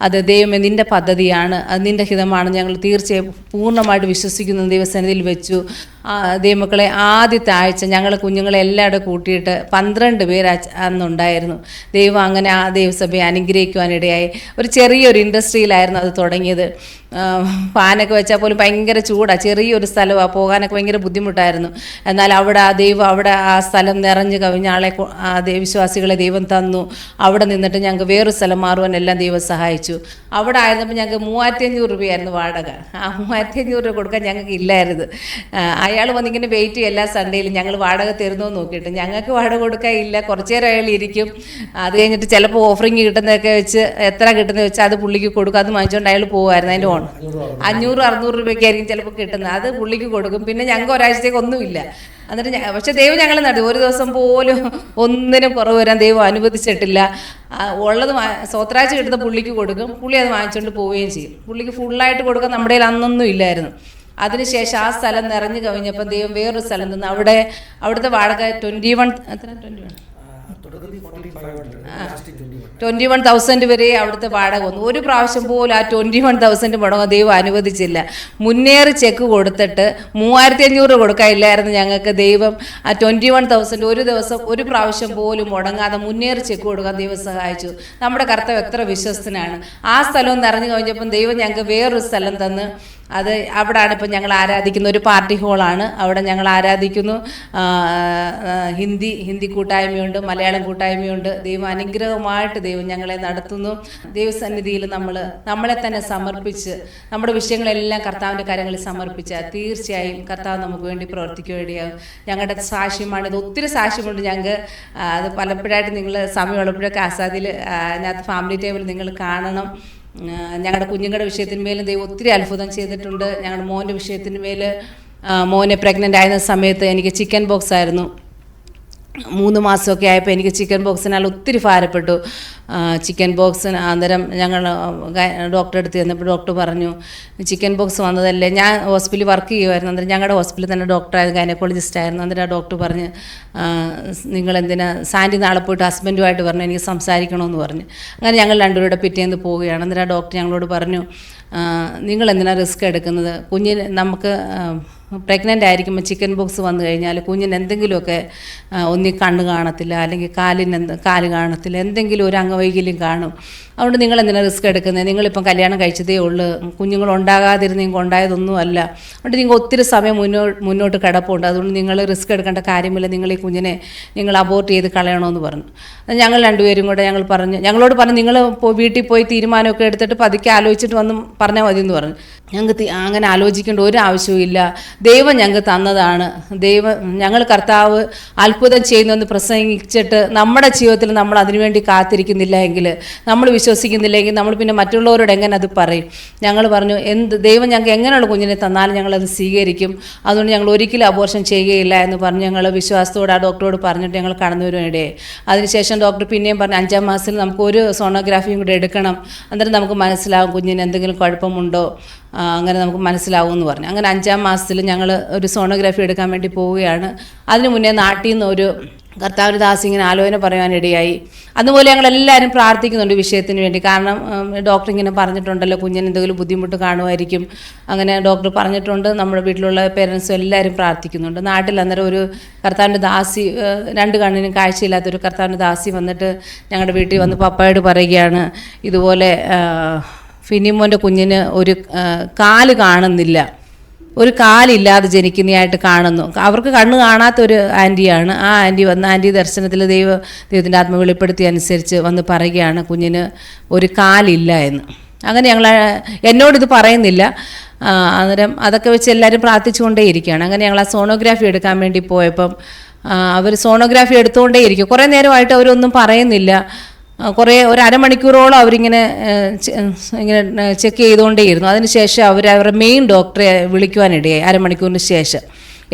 അത് ദൈവമേ നിൻ്റെ പദ്ധതിയാണ്, അത് നിൻ്റെ ഹിതമാണ്, ഞങ്ങൾ തീർച്ചയായും പൂർണ്ണമായിട്ട് വിശ്വസിക്കുന്ന ദൈവസന്നിധിയിൽ വെച്ചു. ദൈവമക്കളെ ആദ്യത്തെ ആഴ്ച ഞങ്ങൾ കുഞ്ഞുങ്ങളെ എല്ലാവരും കൂട്ടിയിട്ട് 12 പേര് അന്നുണ്ടായിരുന്നു. ദൈവം അങ്ങനെ ആ ദൈവസഭയെ അനുഗ്രഹിക്കുവാനിടയായി. ഒരു ചെറിയൊരു ഇൻഡസ്ട്രിയിലായിരുന്നു അത് തുടങ്ങിയത്. ഫാനൊക്കെ വെച്ചാൽ പോലും ഭയങ്കര ചൂടാണ്, ചെറിയൊരു സ്ഥലമാണ്, പോകാനൊക്കെ ഭയങ്കര ബുദ്ധിമുട്ടായിരുന്നു. എന്നാൽ അവിടെ ആ സ്ഥലം നിറഞ്ഞു കവിഞ്ഞ വിശ്വാസികളെ ദൈവം തന്നു. അവിടെ നിന്നിട്ട് ഞങ്ങൾക്ക് വേറൊരു സ്ഥലം മാറുവാൻ എല്ലാം ദൈവം സഹായിച്ചു. അവിടെ ആയിരുന്നപ്പോൾ ഞങ്ങൾക്ക് 3500 രൂപയായിരുന്നു വാടക. ആ 3500 രൂപ കൊടുക്കാൻ ഞങ്ങൾക്ക് ഇല്ലായിരുന്നു. അയാൾ വന്നിങ്ങനെ വെയിറ്റ് ചെയ്യും എല്ലാ സൺഡേയിലും, ഞങ്ങൾ വാടക തരുന്നോ നോക്കിയിട്ട്. ഞങ്ങൾക്ക് വാടക കൊടുക്കാൻ ഇല്ല, കുറച്ച് നേരം അയാൾ ഇരിക്കും. അത് കഴിഞ്ഞിട്ട് ചിലപ്പോൾ ഓഫറിങ് കിട്ടുന്നതൊക്കെ വെച്ച് എത്ര കിട്ടുന്നത് വെച്ചാൽ അത് പുള്ളിക്ക് കൊടുക്കും. അത് വാങ്ങിച്ചുകൊണ്ട് അയാൾ പോകുമായിരുന്നു. അതിൻ്റെ 500-600 രൂപയ്ക്കായിരിക്കും ചിലപ്പോൾ കിട്ടുന്നത്. അത് പുള്ളിക്ക് കൊടുക്കും. പിന്നെ ഞങ്ങൾക്ക് ഒരാഴ്ചത്തേക്ക് ഒന്നുമില്ല. എന്നിട്ട് പക്ഷെ ദൈവം ഞങ്ങൾ നടത്തി. ഒരു ദിവസം പോലും ഒന്നിനും കുറവ് വരാൻ ദൈവം അനുവദിച്ചിട്ടില്ല. ഉള്ളത് സ്വത്രാഴ്ച കിട്ടുന്ന പുള്ളിക്ക് കൊടുക്കും, പുള്ളി അത് വാങ്ങിച്ചുകൊണ്ട് പോവുകയും ചെയ്യും. പുള്ളിക്ക് ഫുള്ളായിട്ട് കൊടുക്കാൻ നമ്മുടെ കയ്യിൽ അന്നൊന്നും ഇല്ലായിരുന്നു. അതിനുശേഷം ആ സ്ഥലം നിറഞ്ഞു കവിഞ്ഞപ്പോൾ ദൈവം വേറൊരു സ്ഥലം നിന്ന് അവിടുത്തെ വാടക 21,000 വരെ അവിടുത്തെ വാടക വന്നു. ഒരു പ്രാവശ്യം പോലും ആ 21,000 മുടങ്ങാൻ ദൈവം അനുവദിച്ചില്ല. മുന്നേറി ചെക്ക് കൊടുത്തിട്ട് 3,500 കൊടുക്കാനില്ലായിരുന്നു ഞങ്ങൾക്ക്. ദൈവം ആ 21,000 ഒരു ദിവസം ഒരു പ്രാവശ്യം പോലും മുടങ്ങാതെ മുന്നേറി ചെക്ക് കൊടുക്കാൻ ദൈവം സഹായിച്ചു. നമ്മുടെ കർത്താവ് എത്ര വിശ്വസ്തനാണ്. ആ സ്ഥലവും നിറഞ്ഞു കഴിഞ്ഞപ്പം ദൈവം ഞങ്ങൾക്ക് വേറൊരു സ്ഥലം തന്ന് അവിടെയാണ് ഇപ്പം ഞങ്ങൾ ആരാധിക്കുന്ന ഒരു പാർട്ടി ഹോളാണ്. അവിടെ ഞങ്ങൾ ആരാധിക്കുന്നു. ഹിന്ദി കൂട്ടായ്മയുണ്ട്, മലയാളം കൂട്ടായ്മയുണ്ട്. ദൈവം അനുഗ്രഹമായിട്ട് ദൈവം ഞങ്ങളെ നടത്തുന്നു. ദൈവസന്നിധിയിൽ നമ്മളെ തന്നെ സമർപ്പിച്ച് നമ്മുടെ വിഷയങ്ങളെല്ലാം കർത്താവിൻ്റെ കാര്യങ്ങളിൽ സമർപ്പിച്ചാൽ തീർച്ചയായും കർത്താവ് നമുക്ക് വേണ്ടി പ്രവർത്തിക്കുകയാകും. ഞങ്ങളുടെ സാക്ഷ്യമാണ് ഇത്. ഒത്തിരി സാക്ഷ്യമുണ്ട് ഞങ്ങൾക്ക്. അത് പലപ്പോഴായിട്ട് നിങ്ങൾ സമയമുള്ളപ്പോഴൊക്കെ ആസാദിൽ അതിനകത്ത് ഫാമിലി ടൈമിൽ നിങ്ങൾ കാണണം. ഞങ്ങളുടെ കുഞ്ഞുങ്ങളുടെ വിഷയത്തിന്മേലും ദൈവം ഒത്തിരി അത്ഭുതം ചെയ്തിട്ടുണ്ട്. ഞങ്ങളുടെ മോൻ്റെ വിഷയത്തിന്മേൽ മോനെ പ്രഗ്നൻ്റ് ആയിരുന്ന സമയത്ത് എനിക്ക് ചിക്കൻ ബോക്സ് ആയിരുന്നു. 3 മാസമൊക്കെ ആയപ്പോൾ എനിക്ക് ചിക്കൻ ബോക്സിനാൽ ഒത്തിരി ഭാരപ്പെട്ടു. ചിക്കൻ ബോക്സിന് അന്നേരം ഞങ്ങൾ ഡോക്ടറെ അടുത്ത് ചെന്നപ്പോൾ ഡോക്ടർ പറഞ്ഞു ചിക്കൻ ബോക്സ് വന്നതല്ലേ. ഞാൻ ഹോസ്പിറ്റലിൽ വർക്ക് ചെയ്യുമായിരുന്നു. അന്നേരം ഞങ്ങളുടെ ഹോസ്പിറ്റലിൽ തന്നെ ഡോക്ടറായിരുന്നു, ഗൈനക്കോളജിസ്റ്റ് ആയിരുന്നു. അന്നേരം ആ ഡോക്ടർ പറഞ്ഞ് നിങ്ങളെന്തിനാ സാൻഡി നാളെ പോയിട്ട് ഹസ്ബൻഡുമായിട്ട് പറഞ്ഞു എനിക്ക് സംസാരിക്കണമെന്ന് പറഞ്ഞു. അങ്ങനെ ഞങ്ങൾ രണ്ടുപേരുടെ പിറ്റേന്ന് പോവുകയാണ്. അന്നേരം ആ ഡോക്ടർ ഞങ്ങളോട് പറഞ്ഞു നിങ്ങളെന്തിനാണ് റിസ്ക് എടുക്കുന്നത്, കുഞ്ഞിന് നമുക്ക് പ്രഗ്നൻ്റ് ആയിരിക്കുമ്പോൾ ചിക്കൻ ബോക്സ് വന്നു കഴിഞ്ഞാൽ കുഞ്ഞിന് എന്തെങ്കിലുമൊക്കെ ഒന്നി കണ്ണ് കാണത്തില്ല, അല്ലെങ്കിൽ കാല് കാണത്തില്ല, എന്തെങ്കിലും ഒരു അംഗവൈകല്യം കാണും. അതുകൊണ്ട് നിങ്ങൾ എന്തിനാണ് റിസ്ക് എടുക്കുന്നത്? നിങ്ങളിപ്പം കല്യാണം കഴിച്ചതേ ഉള്ളൂ, കുഞ്ഞുങ്ങൾ ഉണ്ടാകാതിരുന്ന് നിങ്ങൾക്ക് ഉണ്ടായതൊന്നും അല്ല. അതുകൊണ്ട് നിങ്ങൾ ഒത്തിരി സമയം മുന്നോട്ട് കിടപ്പുണ്ട്. അതുകൊണ്ട് നിങ്ങൾ റിസ്ക് എടുക്കേണ്ട കാര്യമില്ല, നിങ്ങൾ ഈ കുഞ്ഞിനെ നിങ്ങൾ അബോർട്ട് ചെയ്ത് കളയണമെന്ന് പറഞ്ഞു. ഞങ്ങൾ രണ്ടുപേരും കൂടെ ഞങ്ങളോട് പറഞ്ഞു നിങ്ങൾ വീട്ടിൽ പോയി തീരുമാനമൊക്കെ എടുത്തിട്ട് പതുക്കെ ആലോചിച്ചിട്ട് വന്ന് പറഞ്ഞാൽ മതി എന്ന് പറഞ്ഞു. ഞങ്ങൾക്ക് അങ്ങനെ ആലോചിക്കേണ്ട ഒരു ആവശ്യവും ഇല്ല. ദൈവം ഞങ്ങൾക്ക് തന്നതാണ്. ഞങ്ങൾ കർത്താവ് അത്ഭുതം ചെയ്യുന്നുവെന്ന് പ്രസംഗിച്ചിട്ട് നമ്മുടെ ജീവിതത്തിൽ നമ്മൾ അതിനുവേണ്ടി കാത്തിരിക്കുന്നില്ല എങ്കിൽ, നമ്മൾ വിശ്വസിക്കുന്നില്ലെങ്കിൽ നമ്മൾ പിന്നെ മറ്റുള്ളവരോട് എങ്ങനെ അത് പറയും? ഞങ്ങൾ പറഞ്ഞു ദൈവം ഞങ്ങൾക്ക് എങ്ങനെയുള്ള കുഞ്ഞിനെ തന്നാലും ഞങ്ങളത് സ്വീകരിക്കും, അതുകൊണ്ട് ഞങ്ങൾ ഒരിക്കലും അബോർഷൻ ചെയ്യുകയില്ല എന്ന് പറഞ്ഞ് ഞങ്ങൾ വിശ്വാസത്തോടെ ആ ഡോക്ടറോട് പറഞ്ഞിട്ട് ഞങ്ങൾ കടന്നു വരുവാനിടയായി. അതിനുശേഷം ഡോക്ടർ പിന്നെയും പറഞ്ഞു 5-ാം മാസത്തിൽ നമുക്ക് ഒരു സോണോഗ്രാഫിയും കൂടെ എടുക്കണം, അന്നേരം നമുക്ക് മനസ്സിലാവും കുഞ്ഞിന് എന്തെങ്കിലും കുഴപ്പമുണ്ടോ, അങ്ങനെ നമുക്ക് മനസ്സിലാവുമെന്ന് പറഞ്ഞു. അങ്ങനെ 5-ാം മാസത്തിൽ ഞങ്ങൾ ഒരു സോണോഗ്രാഫി എടുക്കാൻ വേണ്ടി പോവുകയാണ്. അതിന് മുന്നേ നാട്ടിൽ നിന്ന് ഒരു കർത്താവിൻ്റെ ദാസി ഇങ്ങനെ ആലോചന പറയാനിടയായി. അതുപോലെ ഞങ്ങളെല്ലാവരും പ്രാർത്ഥിക്കുന്നുണ്ട് വിഷയത്തിന് വേണ്ടി. കാരണം ഡോക്ടർ ഇങ്ങനെ പറഞ്ഞിട്ടുണ്ടല്ലോ കുഞ്ഞിന് എന്തെങ്കിലും ബുദ്ധിമുട്ട് കാണുമായിരിക്കും, അങ്ങനെ ഡോക്ടർ പറഞ്ഞിട്ടുണ്ട്. നമ്മുടെ വീട്ടിലുള്ള പേരൻസും എല്ലാവരും പ്രാർത്ഥിക്കുന്നുണ്ട്. നാട്ടിൽ അന്നേരം ഒരു കർത്താവിൻ്റെ ദാസി, 2 കണ്ണിനും കാഴ്ചയില്ലാത്തൊരു കർത്താവിൻ്റെ ദാസി വന്നിട്ട് ഞങ്ങളുടെ വീട്ടിൽ വന്ന് പപ്പായോട് പറയുകയാണ്, ഇതുപോലെ ഫിനിമോൻ്റെ കുഞ്ഞിന് ഒരു കാല് കാണുന്നില്ല, ഒരു കാലില്ലാതെ ജനിക്കുന്നതായിട്ട് കാണുന്നു. അവർക്ക് കണ്ണ് കാണാത്തൊരു ആൻറ്റിയാണ്. ആ ആൻറ്റി വന്ന് ആൻറ്റി ദർശനത്തിൽ ദൈവത്തിൻ്റെ ആത്മ വെളിപ്പെടുത്തിയ അനുസരിച്ച് വന്ന് പറയുകയാണ് കുഞ്ഞിന് ഒരു കാലില്ല എന്ന്. അങ്ങനെ എന്നോടിത് പറയുന്നില്ല. അന്നേരം അതൊക്കെ വെച്ച് എല്ലാവരും പ്രാർത്ഥിച്ചുകൊണ്ടേയിരിക്കുകയാണ്. അങ്ങനെ ഞങ്ങൾ ആ സോണോഗ്രാഫി എടുക്കാൻ വേണ്ടി പോയപ്പം അവർ സോണോഗ്രാഫി എടുത്തുകൊണ്ടേയിരിക്കും. കുറേ നേരമായിട്ട് അവരൊന്നും പറയുന്നില്ല. ഒരു അരമണിക്കൂറോളം അവരിങ്ങനെ ചെക്ക് ചെയ്തുകൊണ്ടേയിരുന്നു. അതിനുശേഷം അവരുടെ മെയിൻ ഡോക്ടറെ വിളിക്കുവാനിടയായി. അരമണിക്കൂറിന് ശേഷം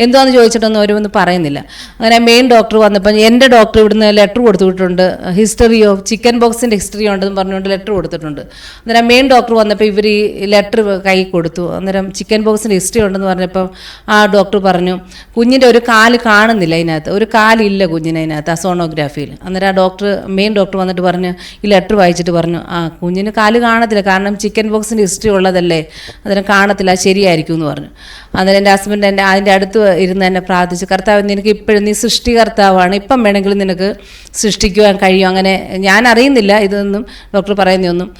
എന്താണെന്ന് ചോദിച്ചിട്ടൊന്നും അവരൊന്നും പറയുന്നില്ല. അങ്ങനെ മെയിൻ ഡോക്ടർ വന്നപ്പോൾ എൻ്റെ ഡോക്ടർ ഇവിടുന്ന് ലെറ്റർ കൊടുത്തിട്ടുണ്ട്, ഹിസ്റ്ററി ഓഫ് ചിക്കൻ ബോക്സിൻ്റെ ഹിസ്റ്ററി ഉണ്ടെന്ന് പറഞ്ഞുകൊണ്ട് ലെറ്റർ കൊടുത്തിട്ടുണ്ട്. അന്നേരം മെയിൻ ഡോക്ടർ വന്നപ്പോൾ ഇവർ ഈ ലെറ്റർ കൈ കൊടുത്തു. അന്നേരം ചിക്കൻ ബോക്സിൻ്റെ ഹിസ്റ്ററി ഉണ്ടെന്ന് പറഞ്ഞപ്പോൾ ആ ഡോക്ടർ പറഞ്ഞു കുഞ്ഞിൻ്റെ ഒരു കാല് കാണുന്നില്ല, അതിനകത്ത് ഒരു കാലില്ല കുഞ്ഞിന് അതിനകത്ത് ആ സോണോഗ്രാഫിയിൽ. അന്നേരം ആ മെയിൻ ഡോക്ടർ വന്നിട്ട് പറഞ്ഞു, ഈ ലെറ്റർ വായിച്ചിട്ട് പറഞ്ഞു, കുഞ്ഞിന് കാല് കാണത്തില്ല, കാരണം ചിക്കൻ ബോക്സിൻ്റെ ഹിസ്റ്ററി ഉള്ളതല്ലേ, അന്നേരം കാണത്തില്ല, ശരിയായിരിക്കും എന്ന് പറഞ്ഞു. അന്നേരം എൻ്റെ ഹസ്ബൻഡ് അതിൻ്റെ അടുത്ത് ഇരുന്ന് എന്നെ പ്രാർത്ഥിച്ചു, കർത്താവ് നിനക്ക് ഇപ്പോഴും നീ സൃഷ്ടികർത്താവാണ്, ഇപ്പം വേണമെങ്കിലും നിനക്ക് സൃഷ്ടിക്കുവാൻ കഴിയും. അങ്ങനെ ഞാൻ അറിയുന്നില്ല ഇതൊന്നും ഡോക്ടർ പറയുന്നതൊന്നും.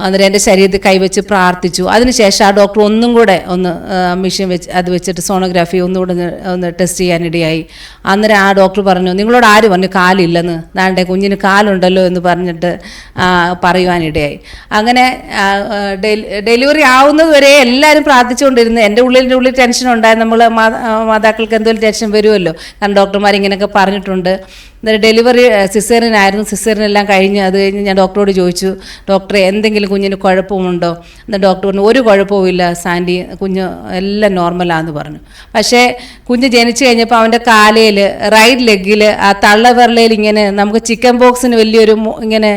അന്നേരം എൻ്റെ ശരീരത്തിൽ കൈവച്ച് പ്രാർത്ഥിച്ചു. അതിനുശേഷം ആ ഡോക്ടർ ഒന്നും കൂടെ മെഷീൻ വെച്ചിട്ട് സോണോഗ്രാഫി ഒന്ന് ടെസ്റ്റ് ചെയ്യാനിടയായി. അന്നേരം ആ ഡോക്ടർ പറഞ്ഞു, നിങ്ങളോട് ആര് പറഞ്ഞു കാലില്ലെന്ന്, ദാണ്ടെ കുഞ്ഞിന് കാലുണ്ടല്ലോ എന്ന് പറഞ്ഞിട്ട് പറയുവാനിടയായി. അങ്ങനെ ഡെലിവറി ആവുന്നത് വരെ എല്ലാവരും പ്രാർത്ഥിച്ചുകൊണ്ടിരുന്നു. എൻ്റെ ഉള്ളിൽ ടെൻഷൻ ഉണ്ടായിരുന്നു. നമ്മൾ മാതാക്കൾക്ക് എന്തെങ്കിലും ടെൻഷൻ വരുമല്ലോ, കാരണം ഡോക്ടർമാർ ഇങ്ങനെയൊക്കെ പറഞ്ഞിട്ടുണ്ട്. അന്നേരം ഡെലിവറി സിസേറിയനായിരുന്നു. സിസേറിയനെല്ലാം കഴിഞ്ഞ് അത് കഴിഞ്ഞ് ഞാൻ ഡോക്ടറോട് ചോദിച്ചു, ഡോക്ടറെ എന്തെങ്കിലും കുഞ്ഞിന് കുഴപ്പമുണ്ടോ? എന്നാൽ ഡോക്ടർ പറഞ്ഞു ഒരു കുഴപ്പവുമില്ല സാൻഡി, കുഞ്ഞ് എല്ലാം നോർമലാന്ന് പറഞ്ഞു. പക്ഷേ കുഞ്ഞ് ജനിച്ചു കഴിഞ്ഞപ്പോൾ അവൻ്റെ കാലയിൽ റൈറ്റ് ലെഗിൽ ആ തള്ളവിരലയിൽ ഇങ്ങനെ നമുക്ക് ചിക്കൻ ബോക്സിന് വലിയൊരു ഇങ്ങനെ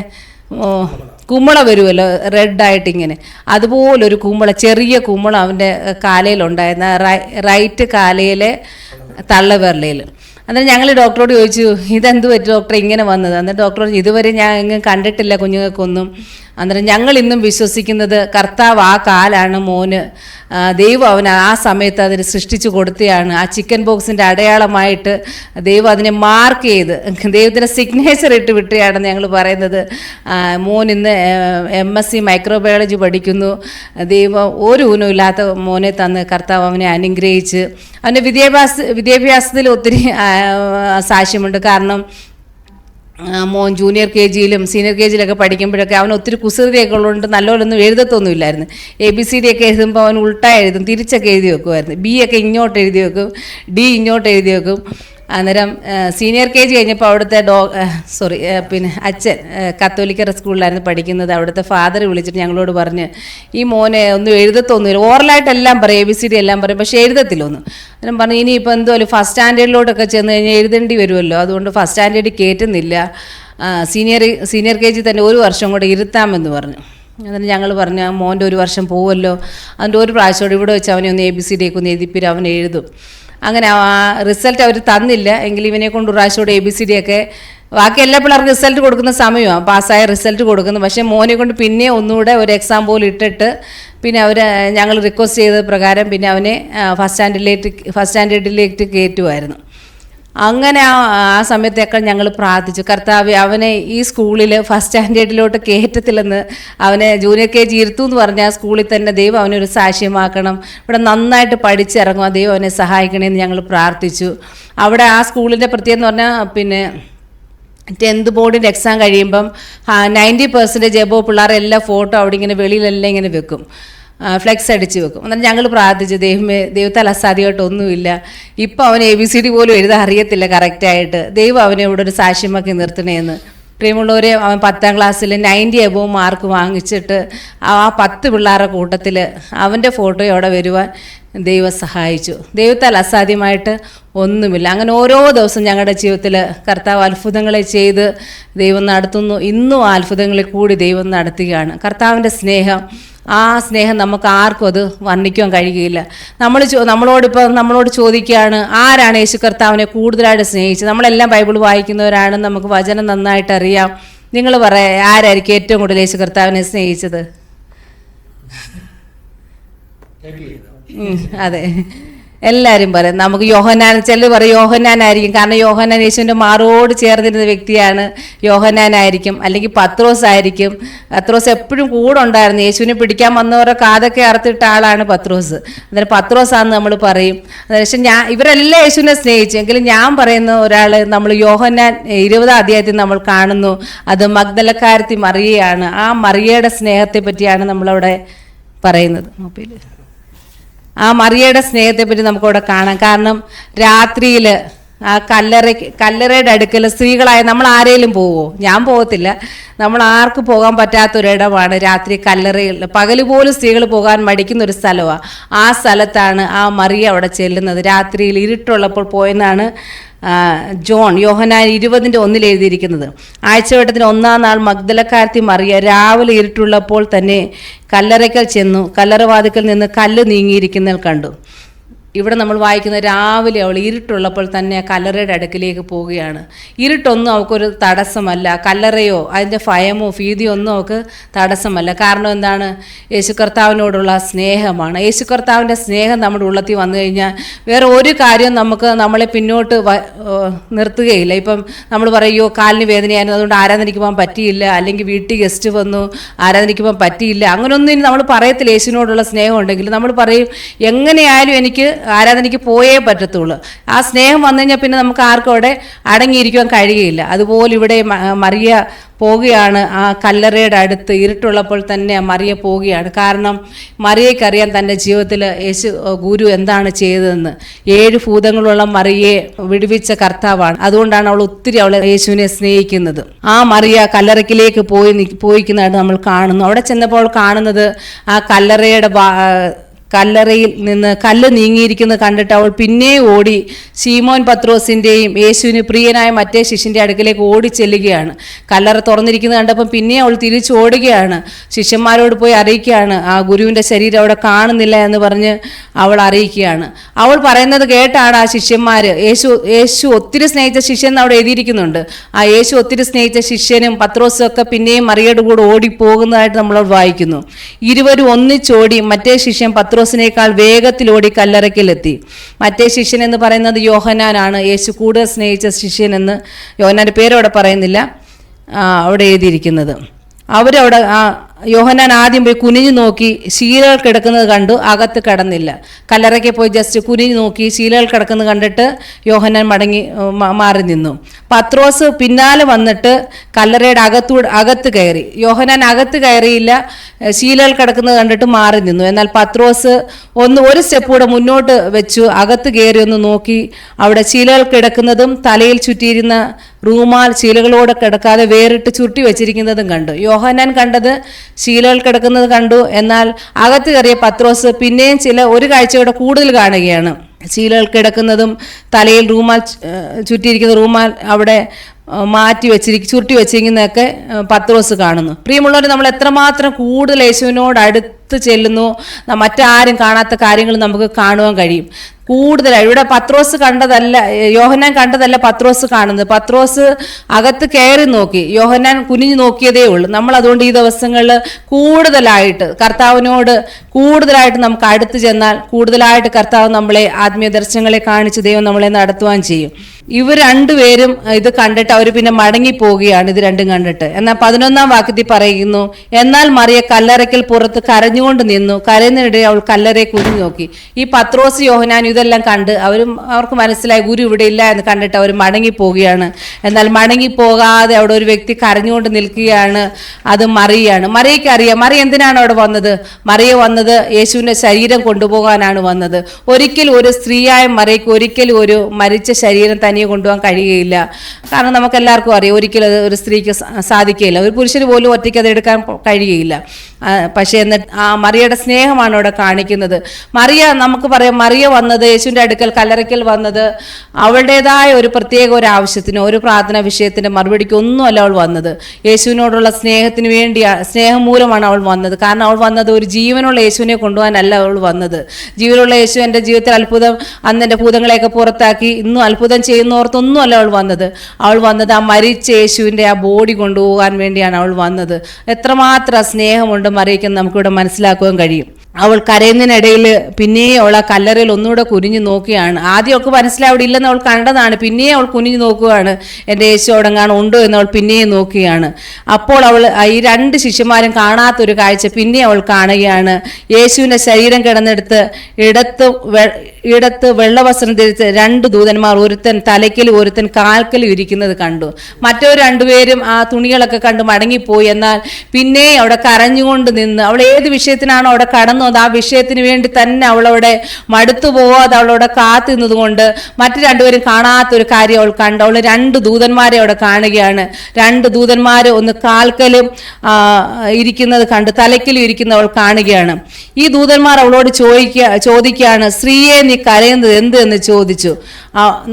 കുമ്മള വരുമല്ലോ റെഡായിട്ട് ഇങ്ങനെ, അതുപോലൊരു ചെറിയ കുമ്മള അവൻ്റെ കാലയിലുണ്ടായിരുന്ന റൈറ്റ് കാലയിലെ തള്ളവിരലയിൽ. അന്നേരം ഞങ്ങൾ ഡോക്ടറോട് ചോദിച്ചു ഇതെന്ത് പറ്റി ഡോക്ടറെ ഇങ്ങനെ വന്നത്? അന്നേരം ഡോക്ടർ പറഞ്ഞു ഇതുവരെ ഞാൻ എങ്ങും കണ്ടിട്ടില്ല കുഞ്ഞുങ്ങൾക്കൊന്നും. അന്നേരം ഞങ്ങൾ ഇന്നും വിശ്വസിക്കുന്നത് കർത്താവ് ആ കാലാണ് മോന്, ദൈവം അവന് ആ സമയത്ത് അതിന് സൃഷ്ടിച്ചു കൊടുത്തതാണ്. ആ ചിക്കൻ ബോക്സിൻ്റെ അടയാളമായിട്ട് ദൈവം അതിനെ മാർക്ക് ചെയ്ത് ദൈവത്തിൻ്റെ സിഗ്നേച്ചർ ഇട്ട് വിട്ടുകയാണെന്ന് ഞങ്ങൾ പറയുന്നത്. മോൻ ഇന്ന് MSc മൈക്രോബയോളജി പഠിക്കുന്നു. ദൈവം ഒരു ഊനമില്ലാത്ത മോനെ തന്ന് കർത്താവ് അവനെ അനുഗ്രഹിച്ച് അവൻ്റെ വിദ്യാഭ്യാസത്തിൽ ഒത്തിരി സാക്ഷ്യമുണ്ട്. കാരണം മോൻ ജൂനിയർ KGയിലും സീനിയർ KGയിലൊക്കെ പഠിക്കുമ്പോഴൊക്കെ അവൻ ഒത്തിരി കുസൃതിയൊക്കെ ഉള്ളതുകൊണ്ട് നല്ലപോലൊന്നും എഴുതത്തൊന്നുമില്ലായിരുന്നു. ABCD ഒക്കെ എഴുതുമ്പോൾ അവൻ ഉൾട്ടാ എഴുതും, തിരിച്ചൊക്കെ എഴുതി വെക്കുമായിരുന്നു. B ഒക്കെ ഇങ്ങോട്ട് എഴുതി വെക്കും, D ഇങ്ങോട്ട് എഴുതി വെക്കും. അന്നേരം സീനിയർ KG കഴിഞ്ഞപ്പോൾ അവിടുത്തെ പിന്നെ അച്ഛൻ കത്തോലിക്കർ സ്കൂളിലായിരുന്നു പഠിക്കുന്നത്. അവിടുത്തെ ഫാദർ വിളിച്ചിട്ട് ഞങ്ങളോട് പറഞ്ഞ് ഈ മോനെ ഒന്നും എഴുതത്തൊന്നുമില്ല, ഓറലായിട്ടെല്ലാം പറയും, ABCD എല്ലാം പറയും, പക്ഷേ എഴുതത്തില്ലൊന്നും. അന്നേരം പറഞ്ഞു ഇനിയിപ്പോൾ എന്തോലും ഫസ്റ്റ് സ്റ്റാൻഡേർഡിലോട്ടൊക്കെ ചെന്ന് കഴിഞ്ഞാൽ എഴുതേണ്ടി വരുമല്ലോ, അതുകൊണ്ട് ഫസ്റ്റ് സ്റ്റാൻഡേർഡിൽ കയറ്റുന്നില്ല, സീനിയർ KG തന്നെ ഒരു വർഷം കൂടെ ഇരുത്താമെന്ന് പറഞ്ഞു. അന്നേരം ഞങ്ങൾ പറഞ്ഞു മോൻ്റെ ഒരു വർഷം പോവുമല്ലോ, അതിൻ്റെ ഒരു പ്രാവശ്യമോട് ഇവിടെ വെച്ച് അവനെ ഒന്ന് ABCD ഒക്കെ ഒന്ന് എഴുതിപ്പിരും, അവൻ എഴുതും. അങ്ങനെ ആ റിസൾട്ട് അവർ തന്നില്ല, എങ്കിലും ഇവനെ കൊണ്ട് ഒരു പ്രാവശ്യമോടെ ABCD ഒക്കെ ബാക്കി എല്ലാ പിള്ളേർക്കും റിസൾട്ട് കൊടുക്കുന്ന സമയമാണ്, പാസ്സായ റിസൾട്ട് കൊടുക്കുന്നു. പക്ഷേ മോനെ കൊണ്ട് പിന്നെ ഒന്നുകൂടെ ഒരു എക്സാം പോലും ഇട്ടിട്ട് പിന്നെ ഞങ്ങൾ റിക്വസ്റ്റ് ചെയ്ത പ്രകാരം പിന്നെ അവനെ ഫസ്റ്റ് സ്റ്റാൻഡേർഡിലേക്ക് കയറ്റുമായിരുന്നു. അങ്ങനെ ആ സമയത്തൊക്കെ ഞങ്ങൾ പ്രാർത്ഥിച്ചു, കർത്താവേ അവനെ ഈ സ്കൂളിൽ ഫസ്റ്റ് സ്റ്റാൻഡേർഡിലോട്ട് കയറ്റത്തില്ലെന്ന്, അവനെ ജൂനിയർ KG ഇരുത്തു എന്ന് പറഞ്ഞാൽ ആ സ്കൂളിൽ തന്നെ ദൈവം അവനൊരു സാക്ഷ്യമാക്കണം, ഇവിടെ നന്നായിട്ട് പഠിച്ചിറങ്ങുക, ദൈവം അവനെ സഹായിക്കണമെന്ന് ഞങ്ങൾ പ്രാർത്ഥിച്ചു. അവിടെ ആ സ്കൂളിൻ്റെ പ്രത്യേകത എന്ന് പറഞ്ഞാൽ പിന്നെ 10th ബോർഡിൻ്റെ എക്സാം കഴിയുമ്പം 90% എബോ പിള്ളേരെല്ലാം ഫോട്ടോ അവിടെ ഇങ്ങനെ വെളിയിലെല്ലാം ഇങ്ങനെ വെക്കും, ഫ്ലെക്സ് അടിച്ച് വെക്കും. എന്നിട്ട് ഞങ്ങൾ പ്രാർത്ഥിച്ചു, ദൈവത്താൽ അസാധ്യമായിട്ടൊന്നുമില്ല. ഇപ്പം അവന് ABCD പോലും എഴുതാൻ അറിയത്തില്ല കറക്റ്റായിട്ട്, ദൈവം അവനെ ഇവിടെ ഒരു സാക്ഷ്യമാക്കി നിർത്തണേന്ന്. പ്രിയമുള്ളവരെ, അവൻ 10ാം ക്ലാസ്സിൽ 90 എബോ മാർക്ക് വാങ്ങിച്ചിട്ട് ആ 10 പിള്ളേരുടെ കൂട്ടത്തിൽ അവൻ്റെ ഫോട്ടോ അവിടെ വരുവാൻ ദൈവം സഹായിച്ചു. ദൈവത്താൽ അസാധ്യമായിട്ട് ഒന്നുമില്ല. അങ്ങനെ ഓരോ ദിവസം ഞങ്ങളുടെ ജീവിതത്തിൽ കർത്താവ് അത്ഭുതങ്ങളെ ചെയ്ത് ദൈവം നടത്തുന്നു. ഇന്നും ആ അത്ഭുതങ്ങളിൽ കൂടി ദൈവം നടത്തുകയാണ്. കർത്താവിൻ്റെ സ്നേഹം, ആ സ്നേഹം നമുക്ക് ആർക്കും അത് വർണ്ണിക്കാൻ കഴിയുകയില്ല. നമ്മളോട് ചോദിക്കുകയാണ്, ആരാണ് യേശു കർത്താവിനെ കൂടുതലായിട്ട് സ്നേഹിച്ചത്? നമ്മളെല്ലാം ബൈബിൾ വായിക്കുന്നവരാണ്, നമുക്ക് വചനം നന്നായിട്ട് അറിയാം. നിങ്ങൾ ആരായിരിക്കും ഏറ്റവും കൂടുതൽ യേശു കർത്താവിനെ സ്നേഹിച്ചത്? അതെ, എല്ലാവരും പറയും. നമുക്ക് യോഹന്നാൻ, ചിലർ പറയും യോഹന്നാനായിരിക്കും, കാരണം യോഹന്നാൻ യേശുവിൻ്റെ മാറോട് ചേർന്നിരുന്ന വ്യക്തിയാണ്, യോഹന്നാനായിരിക്കും. അല്ലെങ്കിൽ പത്രോസ് ആയിരിക്കും. പത്രോസ് എപ്പോഴും കൂടെ ഉണ്ടായിരുന്നു, യേശുവിനെ പിടിക്കാൻ വന്നവരെ കാതൊക്കെ അറുത്തിട്ട ആളാണ് പത്രോസ്. അന്നേരം പത്രോസാന്ന് നമ്മൾ പറയും. പക്ഷെ ഇവരെല്ലാം യേശുവിനെ സ്നേഹിച്ചു. എങ്കിലും ഞാൻ പറയുന്ന ഒരാൾ നമ്മൾ യോഹന്നാൻ 20ാം അധ്യായത്തിൽ നമ്മൾ കാണുന്നു, അത് മഗ്ദലക്കാരത്തി മറിയയാണ്. ആ മറിയയുടെ സ്നേഹത്തെ പറ്റിയാണ് നമ്മളവിടെ പറയുന്നത്. ആ മറിയയുടെ സ്നേഹത്തെപ്പറ്റി നമുക്കവിടെ കാണാം. കാരണം രാത്രിയിൽ ആ കല്ലറയുടെ അടുക്കൽ സ്ത്രീകളായ നമ്മൾ ആരെങ്കിലും പോവോ? ഞാൻ പോകത്തില്ല. നമ്മൾ ആർക്ക് പോകാൻ പറ്റാത്തൊരിടമാണ് രാത്രി കല്ലറയിൽ. പകല് പോലും സ്ത്രീകൾ പോകാൻ മടിക്കുന്ന ഒരു സ്ഥലമാണ്. ആ സ്ഥലത്താണ് ആ മറിയ അവിടെ ചെല്ലുന്നത്. രാത്രിയിൽ ഇരുട്ടുള്ളപ്പോൾ പോയെന്നാണ് യോഹന്നാൻ 20:1 എഴുതിയിരിക്കുന്നത്. ആഴ്ചവട്ടത്തിന് 1-ാം നാൾ മഗ്ദലക്കാരത്തി മറിയ രാവിലെ ഇരുട്ടുള്ളപ്പോൾ തന്നെ കല്ലറയ്ക്കൽ ചെന്നു. കല്ലറവാതിക്കൽ നിന്ന് കല്ല് നീങ്ങിയിരിക്കുന്നത് കണ്ടു. ഇവിടെ നമ്മൾ വായിക്കുന്ന രാവിലെ അവൾ ഇരുട്ടുള്ളപ്പോൾ തന്നെ കല്ലറയുടെ അടുക്കിലേക്ക് പോവുകയാണ്. ഇരുട്ടൊന്നും അവൾക്കൊരു തടസ്സമല്ല. കല്ലറയോ അതിൻ്റെ ഭയമോ ഭീതിയോ ഒന്നും അവൾക്ക് തടസ്സമല്ല. കാരണം എന്താണ്? യേശു കർത്താവിനോടുള്ള സ്നേഹമാണ്. യേശു കർത്താവിൻ്റെ സ്നേഹം നമ്മുടെ ഉള്ളത്തിൽ വന്നു കഴിഞ്ഞാൽ വേറെ ഒരു കാര്യം നമ്മളെ പിന്നോട്ട് നിർത്തുകയില്ല. ഇപ്പം നമ്മൾ പറയുമോ കാലിന് വേദനയായിരുന്നു അതുകൊണ്ട് ആരാധനയ്ക്ക് പോകാൻ പറ്റിയില്ല, അല്ലെങ്കിൽ വീട്ടിൽ ഗസ്റ്റ് വന്നു ആരാധനയ്ക്ക് പോകാൻ പറ്റിയില്ല, അങ്ങനെയൊന്നും നമ്മൾ പറയത്തില്ല. യേശുവിനോടുള്ള സ്നേഹം ഉണ്ടെങ്കിൽ നമ്മൾ പറയും എങ്ങനെയായാലും എനിക്ക് ആരാധനയ്ക്ക് പോയേ പറ്റത്തുള്ളൂ. ആ സ്നേഹം വന്നു കഴിഞ്ഞാൽ പിന്നെ നമുക്ക് ആർക്കും അവിടെ അടങ്ങിയിരിക്കുവാൻ കഴിയുകയില്ല. അതുപോലെ ഇവിടെ മറിയ പോവുകയാണ്. ആ കല്ലറയുടെ അടുത്ത് ഇരുട്ടുള്ളപ്പോൾ തന്നെ മറിയ പോവുകയാണ്. കാരണം മറിയയ്ക്കറിയാം തൻ്റെ ജീവിതത്തിൽ യേശു ഗുരു എന്താണ് ചെയ്തതെന്ന്. 7 ഭൂതങ്ങളുള്ള മറിയയെ വിടുവിച്ച കർത്താവാണ്. അതുകൊണ്ടാണ് അവൾ യേശുവിനെ സ്നേഹിക്കുന്നത്. ആ മറിയ കല്ലറയ്ക്കിലേക്ക് പോയിക്കുന്നതായിട്ട് നമ്മൾ കാണുന്നു. അവിടെ ചെന്നപ്പോൾ കാണുന്നത് ആ കല്ലറയിൽ നിന്ന് കല്ല് നീങ്ങിയിരിക്കുന്നത് കണ്ടിട്ട് അവൾ പിന്നെ ഓടി ശീമോൻ പത്രോസിൻ്റെയും യേശുവിന് പ്രിയനായ മറ്റേ ശിഷ്യൻ്റെ അടുക്കിലേക്ക് ഓടി ചെല്ലുകയാണ്. കല്ലറ തുറന്നിരിക്കുന്നത് കണ്ടപ്പം പിന്നെ അവൾ തിരിച്ചോടുകയാണ്. ശിഷ്യന്മാരോട് പോയി അറിയിക്കുകയാണ്, ആ ഗുരുവിൻ്റെ ശരീരം അവിടെ കാണുന്നില്ല എന്ന് പറഞ്ഞ് അവൾ അറിയിക്കുകയാണ്. അവൾ പറയുന്നത് കേട്ടാണ് ആ ശിഷ്യന്മാർ, യേശു ഒത്തിരി സ്നേഹിച്ച ശിഷ്യൻ അവിടെ എഴുതിയിരിക്കുന്നുണ്ട്. ആ യേശു ഒത്തിരി സ്നേഹിച്ച ശിഷ്യനും പത്രോസും ഒക്കെ പിന്നെയും മറിയയുടെ കൂടെ ഓടിപ്പോകുന്നതായിട്ട് നമ്മൾ വായിക്കുന്നു. ഇരുവരും ഒന്നിച്ചോടി മറ്റേ ശിഷ്യൻ പത്രോസിനേക്കാൾ വേഗത്തിലോടി കല്ലറയ്ക്കലെത്തി. മറ്റേ ശിഷ്യൻ എന്ന് പറയുന്നത് യോഹന്നാനാണ്. യേശു കൂടുതൽ സ്നേഹിച്ച ശിഷ്യൻ എന്ന് യോഹന്നാൻ്റെ പേരവിടെ പറയുന്നില്ല, അവിടെ എഴുതിയിരിക്കുന്നത്. അവരവിടെ യോഹന്നാൻ ആദ്യം പോയി കുനിഞ്ഞു നോക്കി ശീലകൾ കിടക്കുന്നത് കണ്ടു, അകത്ത് കിടന്നില്ല. കല്ലറയ്ക്ക് പോയി ജസ്റ്റ് കുനിഞ്ഞു നോക്കി ശീലകൾ കിടക്കുന്നത് കണ്ടിട്ട് യോഹന്നാൻ മാറി നിന്നു. പത്രോസ് പിന്നാലെ വന്നിട്ട് കല്ലറയുടെ അകത്ത് കയറി. യോഹന്നാൻ അകത്ത് കയറിയില്ല, ശീലകൾ കിടക്കുന്നത് കണ്ടിട്ട് മാറി നിന്നു. എന്നാൽ പത്രോസ് ഒരു സ്റ്റെപ്പ് കൂടെ മുന്നോട്ട് വെച്ചു, അകത്ത് കയറി ഒന്ന് നോക്കി. അവിടെ ശീലകൾ കിടക്കുന്നതും തലയിൽ ചുറ്റിയിരുന്ന റൂമാൽ ശീലകളോടെ കിടക്കാതെ വേറിട്ട് ചുരുട്ടി വെച്ചിരിക്കുന്നതും കണ്ടു. യോഹന്നാൻ കണ്ടത് ശീലകൾ കിടക്കുന്നത് കണ്ടു. എന്നാൽ അകത്ത് കയറിയ പത്രോസ് പിന്നെയും ഒരു കാഴ്ചയുടെ കൂടുതൽ കാണുകയാണ്. ശീലകൾ കിടക്കുന്നതും തലയിൽ ചുറ്റിയിരിക്കുന്ന റൂമാൽ അവിടെ ചുരുട്ടി വെച്ചിരിക്കുന്നതൊക്കെ പത്രോസ് കാണുന്നു. പ്രിയമുള്ളവർ, നമ്മൾ എത്രമാത്രം കൂടുതൽ യേശുവിനോട് അടുത്ത് ചെല്ലുന്നു, മറ്റാരും കാണാത്ത കാര്യങ്ങൾ നമുക്ക് കാണുവാൻ കഴിയും. കൂടുതലായി ഇവിടെ പത്രോസ് കണ്ടതല്ല, യോഹന്നാൻ കണ്ടതല്ല പത്രോസ് കാണുന്നത്. പത്രോസ് അകത്ത് കയറി നോക്കി, യോഹന്നാൻ കുനിഞ്ഞു നോക്കിയതേ ഉള്ളൂ. നമ്മൾ അതുകൊണ്ട് ഈ ദിവസങ്ങളിൽ കൂടുതലായിട്ട് കർത്താവിനോട് കൂടുതലായിട്ട് നമുക്ക് അടുത്ത് ചെന്നാൽ കൂടുതലായിട്ട് കർത്താവ് നമ്മളെ ആത്മീയ ദർശനങ്ങളെ കാണിച്ച് ദൈവം നമ്മളെ നടത്തുവാൻ ചെയ്യും. ഇവർ രണ്ടുപേരും ഇത് കണ്ടിട്ട് അവർ പിന്നെ മടങ്ങിപ്പോവുകയാണ്, ഇത് രണ്ടും കണ്ടിട്ട്. എന്നാൽ 11-ാം വാക്യത്തിൽ പറയുന്നു, എന്നാൽ മറിയ കല്ലറയ്ക്കൽ പുറത്ത് കരഞ്ഞുകൊണ്ട് നിന്നു. കരയുന്നതിനിടെ അവൾ കല്ലറയെ കുനിഞ്ഞു നോക്കി. ഈ പത്രോസ് യോഹന്നാൻ ഇതെല്ലാം കണ്ട് അവർക്ക് മനസ്സിലായി ഗുരു ഇവിടെ ഇല്ല എന്ന് കണ്ടിട്ട് അവർ മടങ്ങിപ്പോവുകയാണ്. എന്നാൽ മടങ്ങിപ്പോകാതെ അവിടെ ഒരു വ്യക്തി കരഞ്ഞുകൊണ്ട് നിൽക്കുകയാണ്. അത് മറിയാണ്. മറിയയ്ക്ക് അറിയാം മറിയ എന്തിനാണ് അവിടെ വന്നത്. മറിയ വന്നത് യേശുവിൻ്റെ ശരീരം കൊണ്ടുപോകാനാണ് വന്നത്. ഒരിക്കലും ഒരു സ്ത്രീയായ മറിയയ്ക്ക് ഒരിക്കലും ഒരു മരിച്ച ശരീരം തനിയെ കൊണ്ടുപോകാൻ കഴിയുകയില്ല. കാരണം നമുക്ക് എല്ലാവർക്കും അറിയാം ഒരിക്കലും അത് ഒരു സ്ത്രീക്ക് സാധിക്കുകയില്ല. ഒരു പുരുഷന് പോലും ഒറ്റയ്ക്ക് അത് എടുക്കാൻ കഴിയുകയില്ല. പക്ഷേ എന്നിട്ട് ആ മറിയയുടെ സ്നേഹമാണ് അവിടെ കാണിക്കുന്നത്. നമുക്ക് പറയാം മറിയ വന്നത് യേശുവിൻ്റെ അടുക്കൽ കല്ലറയ്ക്കൽ വന്നത് അവളുടേതായ ഒരു പ്രത്യേക ഒരു ആവശ്യത്തിനോ ഒരു പ്രാർത്ഥന വിഷയത്തിൻ്റെ മറുപടിക്ക് ഒന്നുമല്ല അവൾ വന്നത്. യേശുവിനോടുള്ള സ്നേഹത്തിന് വേണ്ടി, സ്നേഹം മൂലമാണ് അവൾ വന്നത്. കാരണം അവൾ വന്നത് ഒരു ജീവനുള്ള യേശുവിനെ കൊണ്ടുപോകാനല്ല അവൾ വന്നത്. ജീവനുള്ള യേശു എൻ്റെ ജീവിതത്തിൽ അത്ഭുതം, അന്ന് എൻ്റെ ഭൂതങ്ങളെയൊക്കെ പുറത്താക്കി ഇന്നും അത്ഭുതം ചെയ്യുന്നോർത്തൊന്നുമല്ല അവൾ വന്നത്. അവൾ വന്നത് ആ മരിച്ച യേശുവിൻ്റെ ആ ബോഡി കൊണ്ടുപോകാൻ വേണ്ടിയാണ് അവൾ വന്നത്. എത്രമാത്രം സ്നേഹമുണ്ട് മറിയയ്ക്ക് നമുക്കിവിടെ മനസ്സിലാക്കുവാൻ കഴിയും. അവൾ കരയുന്നതിനിടയിൽ പിന്നെയും അവൾ ആ കല്ലറയിൽ ഒന്നുകൂടെ കുനിഞ്ഞു നോക്കുകയാണ്. ആദ്യം അവൾക്ക് മനസ്സിലായി അവിടെ ഇല്ലെന്ന് അവൾ കണ്ടതാണ്. പിന്നെയും അവൾ കുനിഞ്ഞു നോക്കുകയാണ്, എൻ്റെ യേശു അവിടെ കാണാൻ ഉണ്ടോ എന്ന് അവൾ പിന്നെയും നോക്കുകയാണ്. അപ്പോൾ അവൾ ഈ രണ്ട് ശിഷ്യന്മാരും കാണാത്തൊരു കാഴ്ച പിന്നെ അവൾ കാണുകയാണ്. യേശുവിൻ്റെ ശരീരം കിടന്നെടുത്ത് ഇടത്ത് വെള്ളവസ്ത്രം ധരിച്ച് രണ്ട് ദൂതന്മാർ, ഒരുത്തൻ തലയ്ക്കലും ഒരുത്തൻ കാൽക്കലും ഇരിക്കുന്നത് കണ്ടു. മറ്റൊരു രണ്ടുപേരും ആ തുണികളൊക്കെ കണ്ട് മടങ്ങിപ്പോയി. എന്നാൽ പിന്നെ അവിടെ കരഞ്ഞുകൊണ്ട് നിന്ന് അവൾ ഏത് വിഷയത്തിനാണോ അവിടെ കടന്നു ആ വിഷയത്തിന് വേണ്ടി തന്നെ അവളവിടെ മടുത്തു പോവാതെ അവളവിടെ കാത്തു നിന്നത് കൊണ്ട് മറ്റു രണ്ടുപേരും കാണാത്തൊരു കാര്യം അവൾ കണ്ടു. അവൾ രണ്ട് ദൂതന്മാരെ അവിടെ കാണുകയാണ്. രണ്ട് ദൂതന്മാർ ഒന്ന് കാൽക്കലും ഇരിക്കുന്നത് കണ്ട് തലയ്ക്കലും ഇരിക്കുന്നത് അവൾ കാണുകയാണ്. ഈ ദൂതന്മാർ അവളോട് ചോദിക്കുകയാണ്, സ്ത്രീയെ നീ കരയുന്നത് എന്ത് എന്ന് ചോദിച്ചു.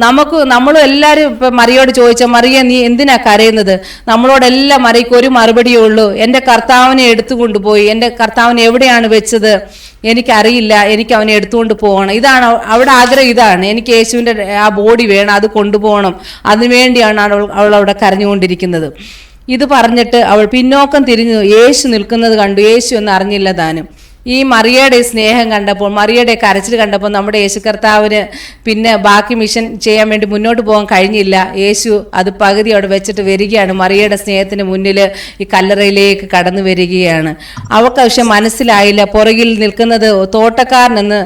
നമ്മളും എല്ലാവരും ഇപ്പം മറിയോട് ചോദിച്ച, മറിയ നീ എന്തിനാ കരയുന്നത്? നമ്മളോടെല്ലാം മറിയക്ക് ഒരു മറുപടിയേ ഉള്ളൂ, എൻ്റെ കർത്താവിനെ എടുത്തു കൊണ്ടുപോയി. എൻ്റെ കർത്താവിനെ എവിടെയാണ് വെച്ചത് എനിക്കറിയില്ല, എനിക്ക് അവനെ എടുത്തുകൊണ്ട് പോകണം. ഇതാണ് അവിടെ ആഗ്രഹം. ഇതാണ് എനിക്ക് യേശുവിൻ്റെ ആ ബോഡി വേണം, അത് കൊണ്ടുപോകണം. അതിനുവേണ്ടിയാണ് അവൾ അവിടെ കരഞ്ഞുകൊണ്ടിരിക്കുന്നത്. ഇത് പറഞ്ഞിട്ട് അവൾ പിന്നോക്കം തിരിഞ്ഞു യേശു നിൽക്കുന്നത് കണ്ടു. യേശു എന്ന് അറിഞ്ഞില്ല താനും. ഈ മറിയയുടെ സ്നേഹം കണ്ടപ്പോൾ, മറിയയുടെ കരച്ചിൽ കണ്ടപ്പോൾ നമ്മുടെ യേശു കർത്താവിന് പിന്നെ ബാക്കി മിഷൻ ചെയ്യാൻ വേണ്ടി മുന്നോട്ട് പോകാൻ കഴിഞ്ഞില്ല. യേശു അത് പകുതി അവിടെ വെച്ചിട്ട് വരികയാണ്. മറിയയുടെ സ്നേഹത്തിന് മുന്നിൽ ഈ കല്ലറയിലേക്ക് കടന്നു വരികയാണ്. അവൾക്ക് പക്ഷെ മനസ്സിലായില്ല പുറകിൽ നിൽക്കുന്നത് തോട്ടക്കാരനെന്ന്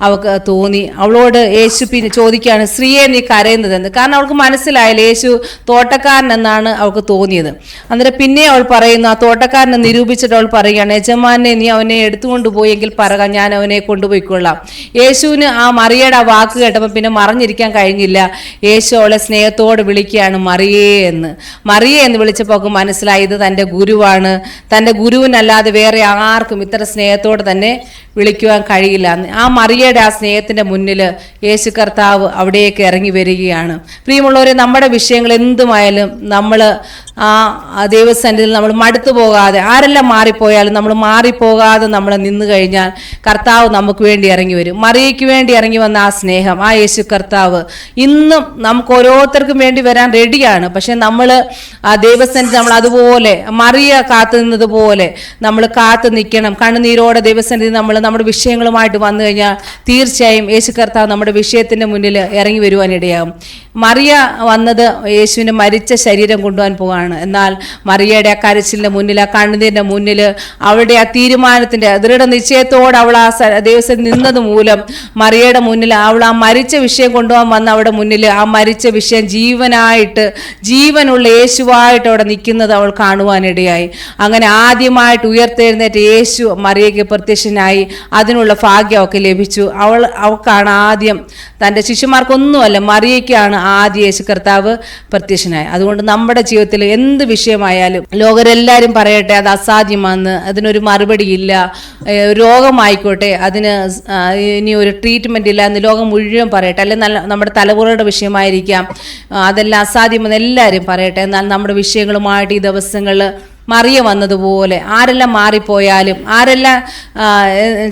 അവൾക്ക് തോന്നി. അവളോട് യേശു പിന്നെ ചോദിക്കുകയാണ്, സ്ത്രീയെ നീ കരയുന്നതെന്ന്. കാരണം അവൾക്ക് മനസ്സിലായില്ല യേശു തോട്ടക്കാരനെന്നാണ് അവൾക്ക് തോന്നിയത്. അന്നേരം പിന്നെ അവൾ പറയുന്നു, ആ തോട്ടക്കാരനെ നിരൂപിച്ചിട്ട് അവൾ പറയുകയാണ്, യജമാനെ നീ അവനെ എടുത്തുകൊണ്ട് പോയെങ്കിൽ പറക, ഞാൻ അവനെ കൊണ്ടുപോയിക്കൊള്ളാം. യേശുവിന് ആ മറിയയുടെ ആ വാക്ക് കേട്ടപ്പോൾ പിന്നെ മറിഞ്ഞിരിക്കാൻ കഴിഞ്ഞില്ല. യേശു അവളെ സ്നേഹത്തോട് വിളിക്കുകയാണ് മറിയേ എന്ന്. മറിയേ എന്ന് വിളിച്ചപ്പോൾ അവൾക്ക് മനസ്സിലായി ഇത് തൻ്റെ ഗുരുവാണ്. തൻ്റെ ഗുരുവിനല്ലാതെ വേറെ ആർക്കും ഇത്ര സ്നേഹത്തോടെ തന്നെ വിളിക്കുവാൻ കഴിയില്ല. ആ മറിയയുടെ ആ സ്നേഹത്തിൻ്റെ മുന്നിൽ യേശു കർത്താവ് അവിടേക്ക് ഇറങ്ങി വരികയാണ്. പ്രിയമുള്ളവരെ, നമ്മുടെ വിഷയങ്ങൾ എന്തുമായാലും നമ്മൾ ആ ദൈവസന്നിധിയിൽ നമ്മൾ മടുത്തു പോകാതെ, ആരെല്ലാം മാറിപ്പോയാലും നമ്മൾ മാറിപ്പോകാതെ നമ്മൾ നിന്ന് കഴിഞ്ഞാൽ കർത്താവ് നമുക്ക് വേണ്ടി ഇറങ്ങി വരും. മറിയയ്ക്ക് വേണ്ടി ഇറങ്ങി വന്ന ആ സ്നേഹം, ആ യേശു കർത്താവ് ഇന്നും നമുക്ക് ഓരോരുത്തർക്കും വേണ്ടി വരാൻ റെഡിയാണ്. പക്ഷെ നമ്മൾ ആ ദൈവസന്നിധി നമ്മൾ അതുപോലെ മറിയ കാത്തു നിന്നതുപോലെ നമ്മൾ കാത്തു നിൽക്കണം. കണ്ണുനീരോടെ ദൈവസന്നിധി നമ്മുടെ വിഷയങ്ങളുമായിട്ട് വന്നു കഴിഞ്ഞാൽ തീർച്ചയായും യേശു കർത്താവ് നമ്മുടെ വിഷയത്തിൻ്റെ മുന്നിൽ ഇറങ്ങി വരുവാനിടയാകും. മറിയ വന്നത് യേശുവിന് മരിച്ച ശരീരം കൊണ്ടുപോകാൻ പോവുകയാണ്. എന്നാൽ മറിയയുടെ ആ കരച്ചിലിൻ്റെ മുന്നിൽ, ആ കണ്ണുനീരിൻ്റെ മുന്നിൽ, അവളുടെ ആ തീരുമാനത്തിൻ്റെ ദൃഢനിശ്ചയത്തോടെ അവൾ ആ ദിവസം നിന്നത് മൂലം മറിയയുടെ മുന്നിൽ അവൾ ആ മരിച്ച വിഷയം കൊണ്ടുപോകാൻ വന്ന അവിടെ മുന്നിൽ ആ മരിച്ച വിഷയം ജീവനായിട്ട്, ജീവനുള്ള യേശുവായിട്ട് അവിടെ നിൽക്കുന്നത് അവൾ കാണുവാനിടയായി. അങ്ങനെ ആദ്യമായിട്ട് ഉയർത്തെഴുന്നേറ്റ് യേശു മറിയയ്ക്ക് പ്രത്യക്ഷനായി. അതിനുള്ള ഭാഗ്യം അവൾക്ക് ലഭിച്ചു. അവൾക്കാണ് ആദ്യം, തൻ്റെ ശിഷ്യന്മാർക്കൊന്നുമല്ല മറിയയ്ക്കാണ് ആദ്യ യേശു കർത്താവ് പ്രത്യക്ഷനായി. അതുകൊണ്ട് നമ്മുടെ ജീവിതത്തിൽ എന്ത് വിഷയമായാലും ലോകരെല്ലാവരും പറയട്ടെ അത് അസാധ്യമാണെന്ന്, അതിനൊരു മറുപടിയില്ല. രോഗമായിക്കോട്ടെ അതിന് ഇനി ഒരു ട്രീറ്റ്മെൻ്റ് ഇല്ല എന്ന് ലോകം മുഴുവൻ പറയട്ടെ. അല്ലെങ്കിൽ നമ്മുടെ തലമുറയുടെ വിഷയമായിരിക്കാം, അതെല്ലാം അസാധ്യമെന്ന് എല്ലാവരും പറയട്ടെ. എന്നാൽ നമ്മുടെ വിഷയങ്ങളുമായിട്ട് ഈ ദിവസങ്ങളിൽ മറിയ വന്നതുപോലെ ആരെല്ലാം മാറിപ്പോയാലും, ആരെല്ലാം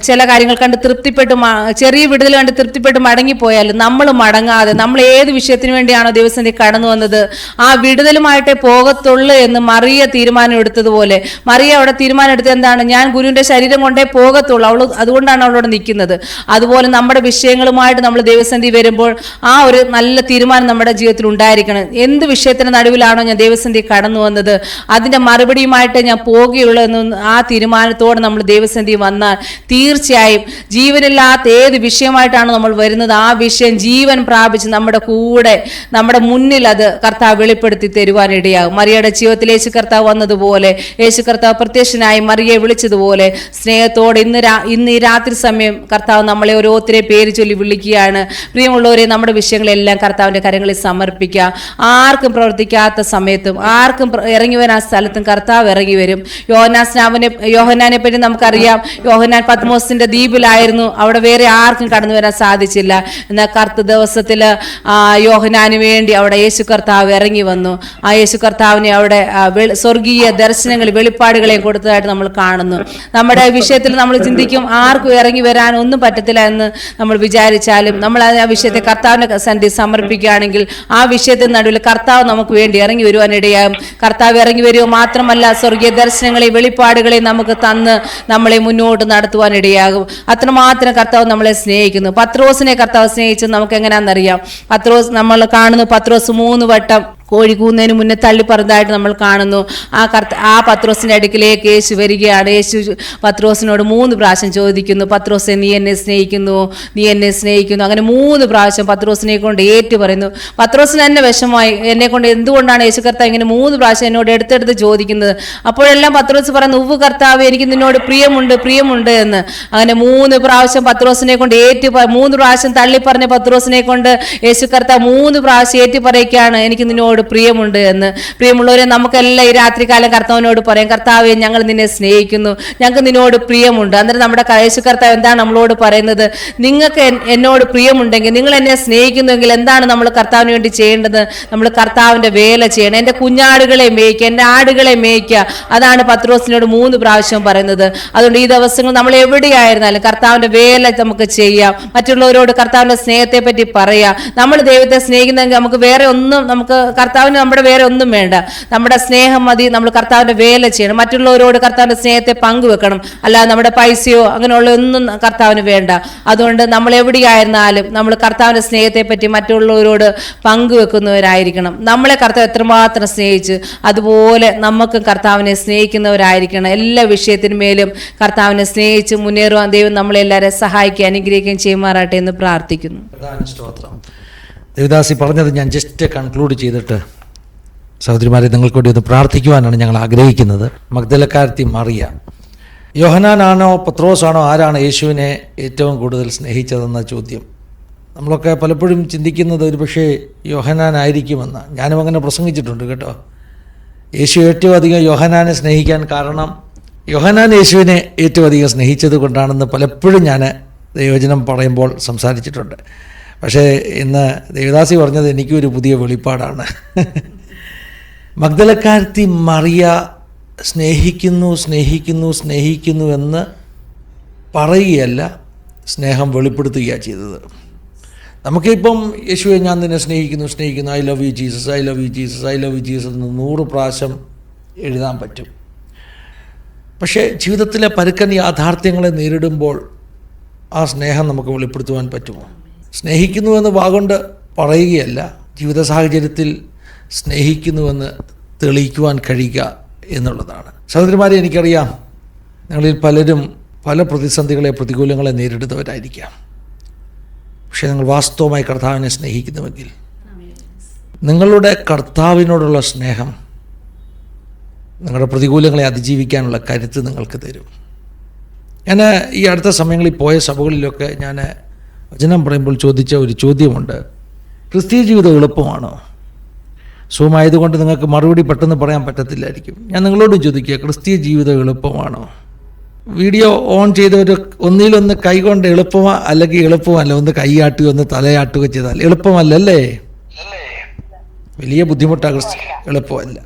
ചില കാര്യങ്ങൾ കണ്ട് തൃപ്തിപ്പെട്ട് ചെറിയ വിടുതൽ കണ്ട് തൃപ്തിപ്പെട്ട് മടങ്ങിപ്പോയാലും നമ്മൾ മടങ്ങാതെ നമ്മൾ ഏത് വിഷയത്തിന് വേണ്ടിയാണോ ദിവസം കടന്നു വന്നത് ആ വിടുതലുമായിട്ടേ പോകത്തുള്ളൂ എന്ന് മറിയ തീരുമാനം എടുത്തതുപോലെ, മറിയ അവിടെ തീരുമാനം എടുത്തത് എന്താണ്? ഞാൻ ഗുരുവിൻ്റെ ശരീരം കൊണ്ടേ പോകത്തുള്ളൂ, അതുകൊണ്ടാണ് അവളോട് നിൽക്കുന്നത്. അതുപോലെ നമ്മുടെ വിഷയങ്ങളുമായിട്ട് നമ്മൾ ദൈവസന്ധി വരുമ്പോൾ ആ ഒരു നല്ല തീരുമാനം നമ്മുടെ ജീവിതത്തിൽ ഉണ്ടായിരിക്കണം. എന്ത് വിഷയത്തിന് നടുവിലാണോ ഞാൻ ദൈവസന്ധി കടന്നു വന്നത് അതിൻ്റെ മറുപടി ായിട്ട് ഞാൻ പോകുകയുള്ളൂ എന്ന് ആ തീരുമാനത്തോടെ നമ്മൾ ദൈവസന്ധി വന്നാൽ തീർച്ചയായും ജീവനില്ലാത്ത ഏത് വിഷയമായിട്ടാണ് നമ്മൾ വരുന്നത് ആ വിഷയം ജീവൻ പ്രാപിച്ച് നമ്മുടെ കൂടെ നമ്മുടെ മുന്നിൽ അത് കർത്താവ് വെളിപ്പെടുത്തി തരുവാനിടയാകും. മറിയയുടെ ജീവിതത്തിൽ യേശു കർത്താവ് വന്നതുപോലെ, യേശു കർത്താവ് പ്രത്യക്ഷനായി മറിയെ വിളിച്ചതുപോലെ സ്നേഹത്തോടെ ഇന്ന് ഈ രാത്രി സമയം കർത്താവ് നമ്മളെ ഓരോരുത്തരെ പേര് ചൊല്ലി വിളിക്കുകയാണ്. പ്രിയമുള്ളവരെ, നമ്മുടെ വിഷയങ്ങളെല്ലാം കർത്താവിൻ്റെ കരങ്ങളിൽ സമർപ്പിക്കുക. ആർക്കും പ്രവർത്തിക്കാത്ത സമയത്തും ആർക്കും ഇറങ്ങി വരാൻ സ്ഥലത്തും കർത്താവ് ഇറങ്ങി വരും. യോഹന്നാനെ പറ്റി നമുക്കറിയാം. യോഹന്നാൻ പത്മോസിന്റെ ദ്വീപിലായിരുന്നു, അവിടെ വേറെ ആർക്കും കടന്നു വരാൻ സാധിച്ചില്ല. എന്നാൽ ദിവസത്തിൽ യോഹന്നാന് വേണ്ടി അവിടെ യേശു കർത്താവ് ഇറങ്ങി വന്നു. ആ യേശു കർത്താവിനെ അവിടെ സ്വർഗീയ ദർശനങ്ങൾ വെളിപ്പാടുകളെയും കൊടുത്തതായിട്ട് നമ്മൾ കാണുന്നു. നമ്മുടെ വിഷയത്തിൽ നമ്മൾ ചിന്തിക്കും ആർക്കും ഇറങ്ങി വരാൻ ഒന്നും പറ്റത്തില്ല എന്ന് നമ്മൾ വിചാരിച്ചാലും നമ്മൾ ആ വിഷയത്തെ കർത്താവിന്റെ സന്ധി സമർപ്പിക്കുകയാണെങ്കിൽ ആ വിഷയത്തിന് നടുവിൽ കർത്താവ് നമുക്ക് വേണ്ടി ഇറങ്ങി വരുവാനിടയാകും. കർത്താവ് ഇറങ്ങി വരുമോ മാത്രമല്ല സ്വർഗീയ ദർശനങ്ങളെ വെളിപ്പാടുകളെ നമുക്ക് തന്ന് നമ്മളെ മുന്നോട്ട് നടത്തുവാനിടയാകും. അത്രമാത്രം കർത്താവ് നമ്മളെ സ്നേഹിക്കുന്നു. പത്രോസിനെ കർത്താവ് സ്നേഹിച്ചത് നമുക്ക് എങ്ങനെയാണെന്നറിയാം. നമ്മൾ കാണുന്നു, പത്രോസ് 3 വട്ടം കോഴിക്കൂന്നതിന് മുന്നേ തള്ളി പറഞ്ഞതായിട്ട് നമ്മൾ കാണുന്നു. ആ പത്രോസിന്റെ അടുക്കിലേക്ക് യേശു വരികയാണ്. യേശു പത്രോസിനോട് 3 പ്രാവശ്യം ചോദിക്കുന്നു, പത്രോസെ നീ എന്നെ സ്നേഹിക്കുന്നു, നീ എന്നെ സ്നേഹിക്കുന്നു. അങ്ങനെ 3 പ്രാവശ്യം പത്രോസിനെ കൊണ്ട് ഏറ്റു പറയുന്നു. പത്രോസിന് തന്നെ വിഷമമായി, എന്നെ കൊണ്ട് എന്തുകൊണ്ടാണ് യേശു കർത്താവ് ഇങ്ങനെ 3 പ്രാവശ്യം എന്നോട് എടുത്തെടുത്ത് ചോദിക്കുന്നത്. അപ്പോഴെല്ലാം പത്രോസ് പറയുന്നു, ഉവ്വ് കർത്താവ്, എനിക്ക് നിന്നോട് പ്രിയമുണ്ട് എന്ന്. അങ്ങനെ 3 പ്രാവശ്യം പത്രോസിനെ കൊണ്ട് 3 പ്രാവശ്യം തള്ളി പറഞ്ഞ പത്രോസിനെ കൊണ്ട് യേശു കർത്താവ് 3 പ്രാവശ്യം ഏറ്റു പറയ്ക്കാണ്, എനിക്ക് നിന്നോട് പ്രിയമുണ്ട് എന്ന്. പ്രിയമുള്ളവരെ, നമുക്കെല്ലാം ഈ രാത്രികാലം കർത്താവിനോട് പറയാം, കർത്താവെ ഞങ്ങൾ നിന്നെ സ്നേഹിക്കുന്നു, ഞങ്ങൾക്ക് നിന്നോട് പ്രിയമുണ്ട്. അന്നേരം നമ്മുടെ യേശു കർത്താവ് എന്താണ് നമ്മളോട് പറയുന്നത്? നിങ്ങൾക്ക് എന്നോട് പ്രിയമുണ്ടെങ്കിൽ, നിങ്ങൾ എന്നെ സ്നേഹിക്കുന്നുവെങ്കിൽ എന്താണ് നമ്മൾ കർത്താവിന് വേണ്ടി ചെയ്യേണ്ടത്? നമ്മൾ കർത്താവിൻ്റെ വേല ചെയ്യണം. എൻ്റെ കുഞ്ഞാടുകളെ മേയ്ക്കുക, എൻ്റെ ആടുകളെ മേയ്ക്കുക. അതാണ് പത്രോസിനോട് 3 പ്രാവശ്യം പറയുന്നത്. അതുകൊണ്ട് ഈ ദിവസങ്ങൾ നമ്മൾ എവിടെയായിരുന്നാലും കർത്താവിൻ്റെ വേല നമുക്ക് ചെയ്യാം. മറ്റുള്ളവരോട് കർത്താവിൻ്റെ സ്നേഹത്തെ പറ്റി പറയാം. നമ്മൾ ദൈവത്തെ സ്നേഹിക്കുന്നെങ്കിൽ നമുക്ക് വേറെ ഒന്നും, നമുക്ക് കർത്താവിന് നമ്മുടെ വേറെ ഒന്നും വേണ്ട, നമ്മുടെ സ്നേഹം മതി. നമ്മൾ കർത്താവിൻ്റെ വേല ചെയ്യണം, മറ്റുള്ളവരോട് കർത്താവിൻ്റെ സ്നേഹത്തെ പങ്കുവെക്കണം. അല്ലാതെ നമ്മുടെ പൈസയോ അങ്ങനെയുള്ള ഒന്നും കർത്താവിന് വേണ്ട. അതുകൊണ്ട് നമ്മൾ എവിടെയായിരുന്നാലും നമ്മൾ കർത്താവിൻ്റെ സ്നേഹത്തെ പറ്റി മറ്റുള്ളവരോട് പങ്കുവെക്കുന്നവരായിരിക്കണം. നമ്മളെ കർത്താവ് എത്രമാത്രം സ്നേഹിച്ച് അതുപോലെ നമുക്കും കർത്താവിനെ സ്നേഹിക്കുന്നവരായിരിക്കണം. എല്ലാ വിഷയത്തിന്മേലും കർത്താവിനെ സ്നേഹിച്ച് മുന്നേറുവാൻ ദൈവം നമ്മളെല്ലാവരെയും സഹായിക്കുകയും അനുഗ്രഹിക്കുകയും ചെയ്യുമാറാട്ടെ എന്ന് പ്രാർത്ഥിക്കുന്നു. ദേവദാസി പറഞ്ഞത് ഞാൻ ജസ്റ്റ് കൺക്ലൂഡ് ചെയ്തിട്ട് സഹോദരിമാരെ നിങ്ങൾക്ക് വേണ്ടി ഒന്ന് പ്രാർത്ഥിക്കുവാനാണ് ഞങ്ങൾ ആഗ്രഹിക്കുന്നത്. മഗ്ദലക്കാരത്തി മറിയ, യോഹന്നാനാണോ പത്രോസാണോ ആരാണ് യേശുവിനെ ഏറ്റവും കൂടുതൽ സ്നേഹിച്ചതെന്ന ചോദ്യം നമ്മളൊക്കെ പലപ്പോഴും ചിന്തിക്കുന്നത് ഒരു പക്ഷേ യോഹന്നാനായിരിക്കുമെന്ന്. ഞാനും അങ്ങനെ പ്രസംഗിച്ചിട്ടുണ്ട് കേട്ടോ. യേശു ഏറ്റവും അധികം യോഹന്നാനെ സ്നേഹിക്കാൻ കാരണം യോഹന്നാൻ യേശുവിനെ ഏറ്റവും അധികം സ്നേഹിച്ചത് കൊണ്ടാണെന്ന് പലപ്പോഴും ഞാൻ ദൈവവചനം പറയുമ്പോൾ സംസാരിച്ചിട്ടുണ്ട്. പക്ഷേ ഇന്ന് ദേവദാസി പറഞ്ഞത് എനിക്കൊരു പുതിയ വെളിപ്പാടാണ്. മഗ്ദലക്കാരത്തി മറിയ സ്നേഹിക്കുന്നു എന്ന് പറയുകയല്ല, സ്നേഹം വെളിപ്പെടുത്തുകയാണ് ചെയ്തത്. നമുക്കിപ്പം യേശുവെ ഞാൻ നിന്നെ സ്നേഹിക്കുന്നു, I love you Jesus, I love you Jesus, I love you Jesus എന്ന് 100 പ്രാവശ്യം എഴുതാൻ പറ്റും. പക്ഷേ ജീവിതത്തിലെ പരുക്കൻ യാഥാർത്ഥ്യങ്ങളെ നേരിടുമ്പോൾ ആ സ്നേഹം നമുക്ക് വെളിപ്പെടുത്തുവാൻ പറ്റുമോ? സ്നേഹിക്കുന്നുവെന്ന് വാഗൊണ്ട് പറയുകയല്ല, ജീവിത സാഹചര്യത്തിൽ സ്നേഹിക്കുന്നുവെന്ന് തെളിയിക്കുവാൻ കഴിയുക എന്നുള്ളതാണ്. സഹോദരിമാരെ, എനിക്കറിയാം നിങ്ങളിൽ പലരും പല പ്രതികൂലങ്ങളെ നേരിടുന്നവരായിരിക്കാം. പക്ഷേ നിങ്ങൾ വാസ്തവമായി കർത്താവിനെ സ്നേഹിക്കുന്നുവെങ്കിൽ നിങ്ങളുടെ കർത്താവിനോടുള്ള സ്നേഹം നിങ്ങളുടെ പ്രതികൂലങ്ങളെ അതിജീവിക്കാനുള്ള കരുത്ത് നിങ്ങൾക്ക് തരും. ഞാൻ ഈ അടുത്ത സമയങ്ങളിൽ പോയ സഭകളിലൊക്കെ ഞാൻ വചനം പറയുമ്പോൾ ചോദിച്ച ഒരു ചോദ്യമുണ്ട്, ക്രിസ്തീയ ജീവിതം എളുപ്പമാണോ? സൂം ആയതുകൊണ്ട് നിങ്ങൾക്ക് മറുപടി പെട്ടെന്ന് പറയാൻ പറ്റത്തില്ലായിരിക്കും. ഞാൻ നിങ്ങളോട് ചോദിക്കുക, ക്രിസ്തീയ ജീവിതം എളുപ്പമാണോ? വീഡിയോ ഓൺ ചെയ്തവർ ഒന്നിലൊന്ന് കൈകൊണ്ട് എളുപ്പമാ അല്ലെങ്കിൽ എളുപ്പമല്ല, ഒന്ന് കൈയാട്ടുക ഒന്ന് തലയാട്ടുക ചെയ്താൽ എളുപ്പമല്ലല്ലേ? വലിയ ബുദ്ധിമുട്ടാണ്. എളുപ്പമല്ല.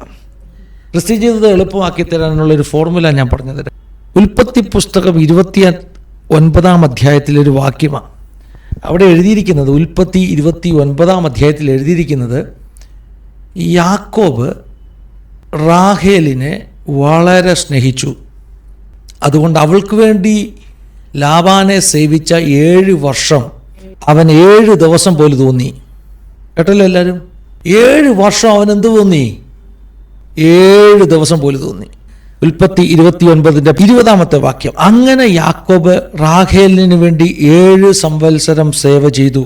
ക്രിസ്തീയ ജീവിതം എളുപ്പമാക്കി തരാനുള്ളൊരു ഫോർമുല ഞാൻ പറഞ്ഞു തരാം. ഉൽപ്പത്തി പുസ്തകം 29 അധ്യായത്തിലൊരു വാക്യമാണ് അവിടെ എഴുതിയിരിക്കുന്നത്. ഉൽപ്പത്തി 29 അധ്യായത്തിൽ എഴുതിയിരിക്കുന്നത്, യാക്കോബ് റാഹേലിനെ വളരെ സ്നേഹിച്ചു. അതുകൊണ്ട് അവൾക്ക് വേണ്ടി ലാബാനെ സേവിച്ച 7 വർഷം അവൻ 7 ദിവസം പോലെ തോന്നി. കേട്ടല്ലോ എല്ലാവരും? 7 വർഷം അവൻ എന്ത് തോന്നി? 7 ദിവസം പോലെ തോന്നി. ഉൽപ്പത്തി 29 വാക്യം. അങ്ങനെ യാക്കോബ് റാഹേലിന് വേണ്ടി 7 സംവത്സരം സേവ ചെയ്തു.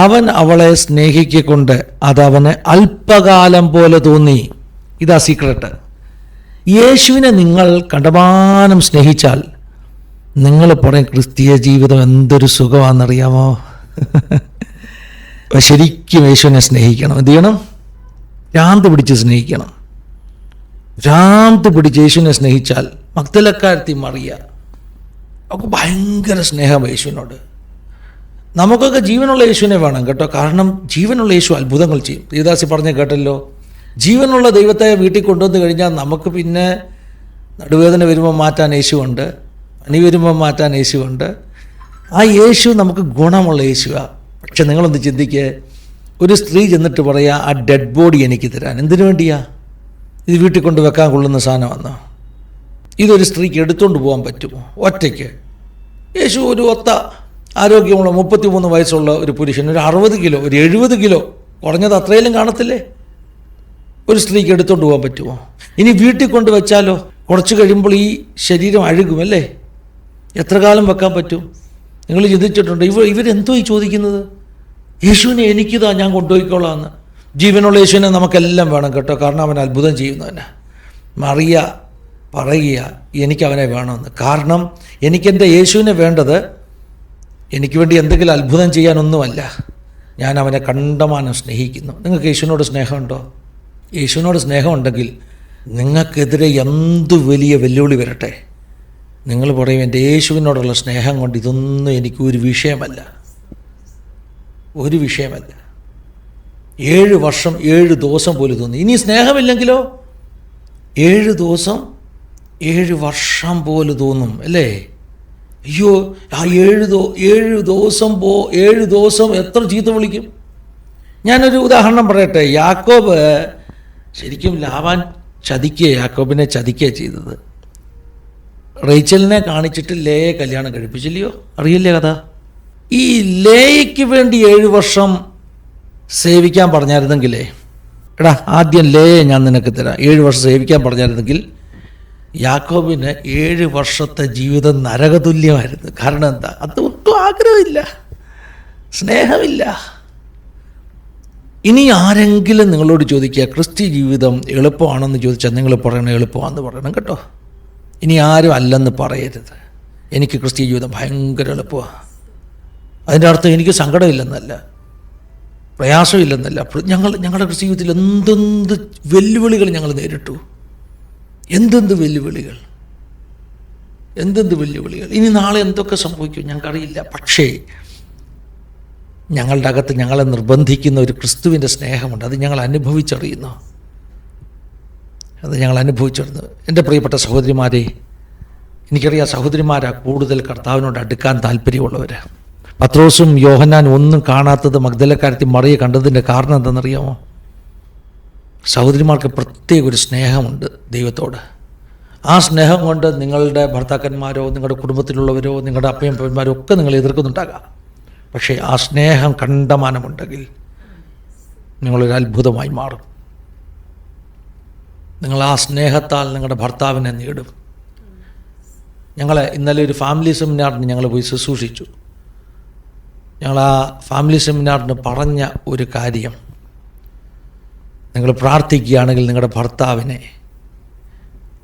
അവൻ അവളെ സ്നേഹിക്കൊണ്ട് അതവന് അല്പകാലം പോലെ തോന്നി. ഇതാ സീക്രട്ട്. യേശുവിനെ നിങ്ങൾ കണ്ടമാനം സ്നേഹിച്ചാൽ നിങ്ങൾ പറയും ക്രിസ്തീയ ജീവിതം എന്തൊരു സുഖമാണെന്നറിയാമോ? ശരിക്കും യേശുവിനെ സ്നേഹിക്കണം. എന്ത് ചെയ്യണം? ഭ്രാന്ത് പിടിച്ച് സ്നേഹിക്കണം. ഭ്രാന്ത് പിടിച്ച് യേശുവിനെ സ്നേഹിച്ചാൽ, മഗ്ദലക്കാരത്തി മറിയ അവൾക്ക് ഭയങ്കര സ്നേഹം യേശുവിനോട്. നമുക്കൊക്കെ ജീവനുള്ള യേശുവിനെ വേണം കേട്ടോ. കാരണം ജീവനുള്ള യേശു അത്ഭുതങ്ങൾ ചെയ്യും. ദേവദാസി പറഞ്ഞ കേട്ടല്ലോ, ജീവനുള്ള ദൈവത്തെ വീട്ടിൽ കൊണ്ടുവന്ന് കഴിഞ്ഞാൽ നമുക്ക് പിന്നെ നടുവേദന വരുമ്പോൾ മാറ്റാൻ യേശുവുണ്ട്, പനി വരുമ്പോൾ മാറ്റാൻ യേശുവുണ്ട്. ആ യേശു നമുക്ക് ഗുണമുള്ള യേശുവാണ്. പക്ഷെ നിങ്ങളൊന്ന് ചിന്തിക്കുക, ഒരു സ്ത്രീ ചെന്നിട്ട് പറയുക, ആ ഡെഡ് ബോഡി എനിക്ക് തരാൻ. എന്തിനു വേണ്ടിയാ? ഇത് വീട്ടിൽ കൊണ്ട് വെക്കാൻ കൊള്ളുന്ന സാധനമാണോ? ഇതൊരു സ്ത്രീക്ക് എടുത്തുകൊണ്ട് പോകാൻ പറ്റുമോ ഒറ്റയ്ക്ക്? യേശു ഒരു ഒത്ത ആരോഗ്യമുള്ള 33 വയസ്സുള്ള ഒരു പുരുഷൻ, ഒരു 60 കിലോ, ഒരു 70 കിലോ കുറഞ്ഞത് അത്രയിലും കാണത്തില്ലേ? ഒരു സ്ത്രീക്ക് എടുത്തുകൊണ്ട് പോകാൻ പറ്റുമോ? ഇനി വീട്ടിൽ കൊണ്ട് വെച്ചാലോ? കുറച്ച് കഴിയുമ്പോൾ ഈ ശരീരം അഴുകുമല്ലേ? എത്ര കാലം വെക്കാൻ പറ്റും? നിങ്ങൾ ചിന്തിച്ചിട്ടുണ്ട്? ഇവരെന്തോ ഈ ചോദിക്കുന്നത്? യേശുവിനെ എനിക്കിതാ, ഞാൻ കൊണ്ടുപോയിക്കോളാമെന്ന്. ജീവനുള്ള യേശുവിനെ നമുക്കെല്ലാം വേണം കേട്ടോ. കാരണം അവൻ അത്ഭുതം ചെയ്യുന്നവനാ. മറിയ പറയുക, എനിക്കവനെ വേണമെന്ന്. കാരണം എനിക്കെൻ്റെ യേശുവിനെ വേണ്ടത് എനിക്ക് വേണ്ടി എന്തെങ്കിലും അത്ഭുതം ചെയ്യാനൊന്നുമല്ല, ഞാൻ അവനെ കണ്ടമാനം സ്നേഹിക്കുന്നു. നിങ്ങൾക്ക് യേശുവിനോട് സ്നേഹമുണ്ടോ? യേശുവിനോട് സ്നേഹമുണ്ടെങ്കിൽ നിങ്ങൾക്കെതിരെ എന്തു വലിയ വെല്ലുവിളി വരട്ടെ, നിങ്ങൾ പറയും എൻ്റെ യേശുവിനോടുള്ള സ്നേഹം കൊണ്ട് ഇതൊന്നും എനിക്ക് ഒരു വിഷയമല്ല, ഒരു വിഷയമല്ല. 7 വർഷം 7 ദിവസം പോലും തോന്നി. ഇനി സ്നേഹമില്ലെങ്കിലോ 7 ദിവസം 7 വർഷം പോലെ തോന്നും അല്ലേ? അയ്യോ, ആ 7 ദിവസം എത്ര ചീത്ത വിളിക്കും. ഞാനൊരു ഉദാഹരണം പറയട്ടെ. യാക്കോബ് ശരിക്കും ലാബാൻ യാക്കോബിനെ ചതിക്കുക ചെയ്തത്. റേച്ചലിനെ കാണിച്ചിട്ട് ലേയെ കല്യാണം കഴിപ്പിച്ചില്ലയോ? അറിയില്ലേ കഥ? ഈ ലേയ്ക്ക് വേണ്ടി 7 വർഷം സേവിക്കാൻ പറഞ്ഞായിരുന്നെങ്കിലേ, എടാ ആദ്യം ലേയെ ഞാൻ നിനക്ക് തരാം, 7 വർഷം സേവിക്കാൻ പറഞ്ഞായിരുന്നെങ്കിൽ യാക്കോബിന് 7 വർഷത്തെ ജീവിതം നരകതുല്യമായിരുന്നു. കാരണം എന്താ? അത് ഒട്ടും ആഗ്രഹമില്ല, സ്നേഹമില്ല. ഇനി ആരെങ്കിലും നിങ്ങളോട് ചോദിക്കുക ക്രിസ്ത്യ ജീവിതം എളുപ്പമാണെന്ന് ചോദിച്ചാൽ നിങ്ങൾ പറയണം എളുപ്പമാണെന്ന് പറയണം കേട്ടോ. ഇനി ആരും അല്ലെന്ന് പറയരുത്. എനിക്ക് ക്രിസ്ത്യ ജീവിതം ഭയങ്കര എളുപ്പമാണ്. അതിൻ്റെ അർത്ഥം എനിക്ക് സങ്കടമില്ലെന്നല്ല, പ്രയാസമില്ലെന്നല്ല. ഞങ്ങളുടെ ക്രിസ്ത്യ ജീവിതത്തിൽ എന്തെന്ത് വെല്ലുവിളികൾ ഞങ്ങൾ നേരിട്ടു, എന്തെന്ത് വെല്ലുവിളികൾ. ഇനി നാളെ എന്തൊക്കെ സംഭവിക്കും ഞങ്ങൾക്കറിയില്ല. പക്ഷേ ഞങ്ങളുടെ അകത്ത് ഞങ്ങളെ നിർബന്ധിക്കുന്ന ഒരു ക്രിസ്തുവിൻ്റെ സ്നേഹമുണ്ട്. അത് ഞങ്ങൾ അനുഭവിച്ചറിയുന്നു. എൻ്റെ പ്രിയപ്പെട്ട സഹോദരിമാരെ, എനിക്കറിയാം സഹോദരിമാരാ കൂടുതൽ കർത്താവിനോട് അടുക്കാൻ താല്പര്യമുള്ളവർ. പത്രോസും യോഹന്നാൻ ഒന്നും കാണാത്തത് മഗ്ദലക്കാരത്തി മറിയെ കണ്ടതിൻ്റെ കാരണം എന്താണെന്നറിയാമോ? സഹോദരിമാർക്ക് പ്രത്യേക ഒരു സ്നേഹമുണ്ട് ദൈവത്തോട്. ആ സ്നേഹം കൊണ്ട് നിങ്ങളുടെ ഭർത്താക്കന്മാരോ നിങ്ങളുടെ കുടുംബത്തിലുള്ളവരോ നിങ്ങളുടെ അപ്പയപ്പന്മാരോ ഒക്കെ നിങ്ങൾ എതിർക്കുന്നുണ്ടാകാം. പക്ഷേ ആ സ്നേഹം കണ്ടമാനമുണ്ടെങ്കിൽ നിങ്ങളൊരു അത്ഭുതമായി മാറും. നിങ്ങൾ ആ സ്നേഹത്താൽ നിങ്ങളുടെ ഭർത്താവിനെ നേടും. ഇന്നലെ ഒരു ഫാമിലി സെമിനാറിന് ഞങ്ങൾ പോയി ശുശ്രൂഷിച്ചു. ഞങ്ങൾ ആ ഫാമിലി സെമിനാറിന് പറഞ്ഞ ഒരു കാര്യം, നിങ്ങൾ പ്രാർത്ഥിക്കുകയാണെങ്കിൽ നിങ്ങളുടെ ഭർത്താവിനെ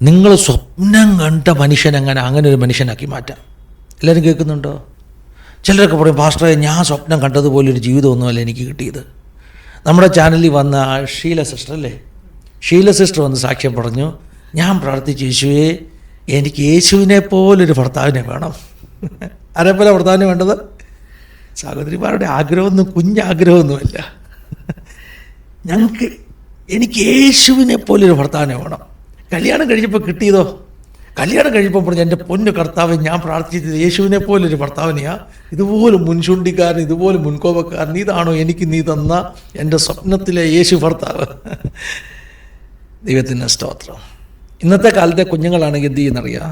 നിങ്ങൾ സ്വപ്നം കണ്ട അങ്ങനെ ഒരു മനുഷ്യനാക്കി മാറ്റാം. എല്ലാവരും കേൾക്കുന്നുണ്ടോ? ചിലരൊക്കെ പറയും, പാസ്റ്ററെ ഞാൻ സ്വപ്നം കണ്ടതുപോലൊരു ജീവിതമൊന്നുമല്ല എനിക്ക് കിട്ടിയത്. നമ്മുടെ ചാനലിൽ വന്ന ഷീല സിസ്റ്റർ അല്ലേ, ഷീല സിസ്റ്റർ വന്ന് സാക്ഷ്യം പറഞ്ഞു, ഞാൻ പ്രാർത്ഥിച്ചു, യേശുവേ എനിക്ക് യേശുവിനെ പോലൊരു ഭർത്താവിനെ വേണം. ആരെപ്പോലെ ഭർത്താവിനെ വേണ്ടത്? സഹോദരിമാരുടെ ആഗ്രഹമൊന്നും കുഞ്ഞാഗ്രഹമൊന്നുമല്ല. എനിക്ക് യേശുവിനെ പോലൊരു ഭർത്താവിനെ വേണം. കല്യാണം കഴിഞ്ഞപ്പോൾ കിട്ടിയതോ? കല്യാണം കഴിഞ്ഞപ്പോൾ പറഞ്ഞു, എൻ്റെ പൊന്നു കർത്താവ്, ഞാൻ പ്രാർത്ഥിച്ചത് യേശുവിനെ പോലൊരു ഭർത്താവിനെയാ, ഇതുപോലെ മുൻചൂണ്ടിക്കാരൻ, ഇതുപോലെ മുൻകോപക്കാരൻ, ഇതാണോ എനിക്ക് നീ തന്ന എൻ്റെ സ്വപ്നത്തിലെ യേശു ഭർത്താവ്? ദൈവത്തിൻ്റെ സ്തോത്രം. ഇന്നത്തെ കാലത്തെ കുഞ്ഞുങ്ങളാണെങ്കിൽ എന്ത് ചെയ്യുന്നറിയാം?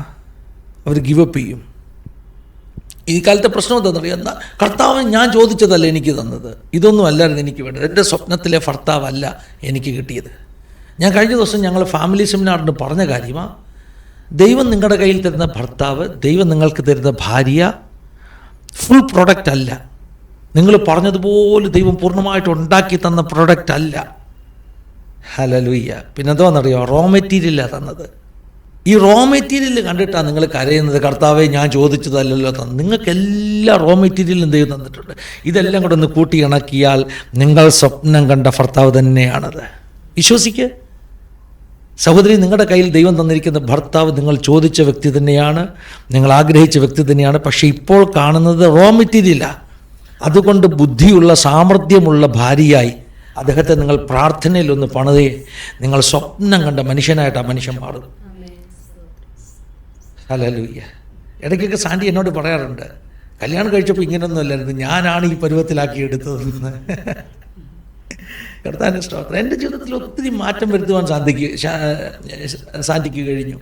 അവർ ഗിവപ്പ് ചെയ്യും. ഈ കാലത്തെ പ്രശ്നം എന്താണെന്നറിയാം? കർത്താവ് ഞാൻ ചോദിച്ചതല്ല എനിക്ക് തന്നത്, ഇതൊന്നും അല്ലായിരുന്നു എനിക്ക് വേണ്ടത്, എൻ്റെ സ്വപ്നത്തിലെ ഭർത്താവല്ല എനിക്ക് കിട്ടിയത്. ഞാൻ കഴിഞ്ഞ ദിവസം ഞങ്ങൾ ഫാമിലി സെമിനാറിന് പറഞ്ഞ കാര്യമാണ്, ദൈവം നിങ്ങളുടെ കയ്യിൽ തരുന്ന ഭർത്താവ്, ദൈവം നിങ്ങൾക്ക് തരുന്ന ഭാര്യ ഫുൾ പ്രൊഡക്റ്റ് അല്ല. നിങ്ങൾ പറഞ്ഞതുപോലെ ദൈവം പൂർണ്ണമായിട്ട് ഉണ്ടാക്കി തന്ന പ്രൊഡക്റ്റ് അല്ല. ഹല്ലേലൂയ. പിന്നെന്തോന്നറിയോ? റോ മെറ്റീരിയലാണ് തന്നത്. ഈ റോ മെറ്റീരിയൽ കണ്ടിട്ടാണ് നിങ്ങൾ കരയുന്നത്, കർത്താവെ ഞാൻ ചോദിച്ചതല്ലല്ലോ തന്നത്. നിങ്ങൾക്കെല്ലാ റോ മെറ്റീരിയലും ദൈവം തന്നിട്ടുണ്ട്. ഇതെല്ലാം കൂടെ ഒന്ന് കൂട്ടി ഇണക്കിയാൽ നിങ്ങൾ സ്വപ്നം കണ്ട ഭർത്താവ് തന്നെയാണത്. വിശ്വസിക്ക് സഹോദരി, നിങ്ങളുടെ കയ്യിൽ ദൈവം തന്നിരിക്കുന്ന ഭർത്താവ് നിങ്ങൾ ചോദിച്ച വ്യക്തി തന്നെയാണ്, നിങ്ങൾ ആഗ്രഹിച്ച വ്യക്തി തന്നെയാണ്. പക്ഷേ ഇപ്പോൾ കാണുന്നത് റോ മെറ്റീരിയലാണ്. അതുകൊണ്ട് ബുദ്ധിയുള്ള സാമർഥ്യമുള്ള ഭാര്യയായി അദ്ദേഹത്തെ നിങ്ങൾ പ്രാർത്ഥനയിലൊന്ന് പണിതേ, നിങ്ങൾ സ്വപ്നം കണ്ട മനുഷ്യനായിട്ട് ആ മനുഷ്യൻ മാറും. ഹല്ലേലൂയ. ഇടയ്ക്കൊക്കെ സാൻഡി എന്നോട് പറയാറുണ്ട്, കല്യാണം കഴിച്ചപ്പോൾ ഇങ്ങനെയൊന്നും അല്ലായിരുന്നു, ഞാനാണ് ഈ പരുവത്തിലാക്കി എടുത്തതെന്ന്. കർത്താവിന്റെ സ്തോത്രം. എൻ്റെ ജീവിതത്തിൽ ഒത്തിരി മാറ്റം വരുത്തുവാൻ സാൻഡിക്ക് കഴിഞ്ഞു.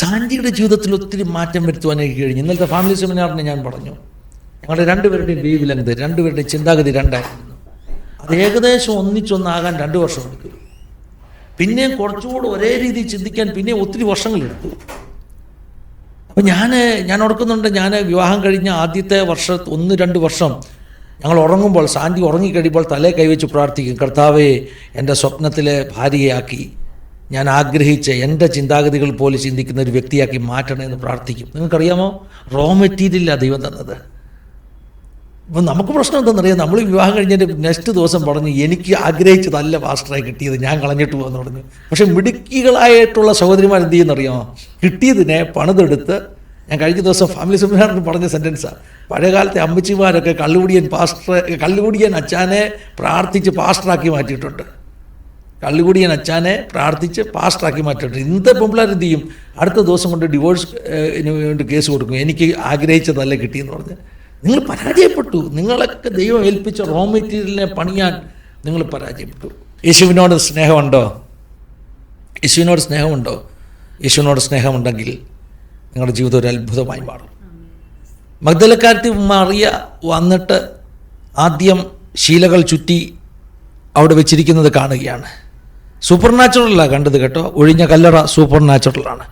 സാൻഡിയുടെ ജീവിതത്തിൽ ഒത്തിരി മാറ്റം വരുത്തുവാൻ എനിക്ക് കഴിഞ്ഞു. ഇന്നലത്തെ ഫാമിലി സെമിനാറിന് ഞാൻ പറഞ്ഞു, ഞങ്ങളുടെ രണ്ടുപേരുടെയും വേവ് ലെങ്ത്, രണ്ടുപേരുടെയും ചിന്താഗതി രണ്ടായിരുന്നു. അത് ഏകദേശം ഒന്നിച്ചൊന്നാകാൻ 2 വർഷം എടുത്തു. പിന്നെയും കുറച്ചുകൂടെ ഒരേ രീതിയിൽ ചിന്തിക്കാൻ പിന്നെയും ഒത്തിരി വർഷങ്ങളെടുത്തു. അപ്പം ഞാൻ ഓർക്കുന്നുണ്ട്, ഞാൻ വിവാഹം കഴിഞ്ഞ ആദ്യത്തെ 1-2 വർഷം ഞങ്ങൾ ഉറങ്ങുമ്പോൾ, സാൻഡി ഉറങ്ങിക്കഴിയുമ്പോൾ തലേ കൈവച്ച് പ്രാർത്ഥിക്കും, കർത്താവേ എൻ്റെ സ്വപ്നത്തിലെ ഭാര്യയാക്കി, ഞാൻ ആഗ്രഹിച്ച എൻ്റെ ചിന്താഗതികൾ പോലെ ചിന്തിക്കുന്ന ഒരു വ്യക്തിയാക്കി മാറ്റണമെന്ന് പ്രാർത്ഥിക്കും. നിങ്ങൾക്കറിയാമോ, റോ മെറ്റീരിയലാണ് ദൈവം തന്നത്. അപ്പം നമുക്ക് പ്രശ്നം എന്താണെന്നറിയാം, നമ്മൾ വിവാഹം കഴിഞ്ഞതിൻ്റെ നെക്സ്റ്റ് ദിവസം പറഞ്ഞു, എനിക്ക് ആഗ്രഹിച്ചതല്ല പാസ്റ്ററായി കിട്ടിയത്, ഞാൻ കളഞ്ഞിട്ട് പോകുമെന്ന് പറഞ്ഞു. പക്ഷേ മിടുക്കികളായിട്ടുള്ള സഹോദരിമാർ എന്ത് ചെയ്യുന്നറിയാമോ? കിട്ടിയതിനെ പണിതെടുത്ത്, ഞാൻ കഴിഞ്ഞ ദിവസം ഫാമിലി സെമിനാറിന് പറഞ്ഞ സെൻറ്റൻസാണ്, പഴയകാലത്തെ അമ്മച്ചിമാരൊക്കെ കള്ളുകുടിയൻ അച്ചാനെ പ്രാർത്ഥിച്ച് പാസ്റ്ററാക്കി മാറ്റിയിട്ടുണ്ട്. കള്ളുകുടിയൻ അച്ചാനെ പ്രാർത്ഥിച്ച് പാസ്റ്ററാക്കി മാറ്റിയിട്ടുണ്ട്. ഇന്നത്തെ പെൺപിള്ളേർ എന്ത് ചെയ്യും? അടുത്ത ദിവസം കൊണ്ട് ഡിവോഴ്സിന് വേണ്ടി കേസ് കൊടുക്കും, എനിക്ക് ആഗ്രഹിച്ചതല്ല കിട്ടിയെന്ന് പറഞ്ഞ്. നിങ്ങൾ പരാജയപ്പെട്ടു. നിങ്ങളൊക്കെ ദൈവം ഏൽപ്പിച്ച റോ മെറ്റീരിയലിനെ പണിയാൻ നിങ്ങൾ പരാജയപ്പെട്ടു. യേശുവിനോട് സ്നേഹമുണ്ടോ? യേശുവിനോട് സ്നേഹമുണ്ടോ? യേശുവിനോട് സ്നേഹമുണ്ടെങ്കിൽ നിങ്ങളുടെ ജീവിതം ഒരു അത്ഭുതമായി മാറും. മഗ്ദലക്കാരത്തി മറിയ വന്നിട്ട് ആദ്യം ശീലകൾ ചുറ്റി അവിടെ വെച്ചിരിക്കുന്നത് കാണുകയാണ്. സൂപ്പർ നാച്ചുറലാണ് കണ്ടത് കേട്ടോ. ഒഴിഞ്ഞ കല്ലറ സൂപ്പർ നാച്ചുറലാണ്.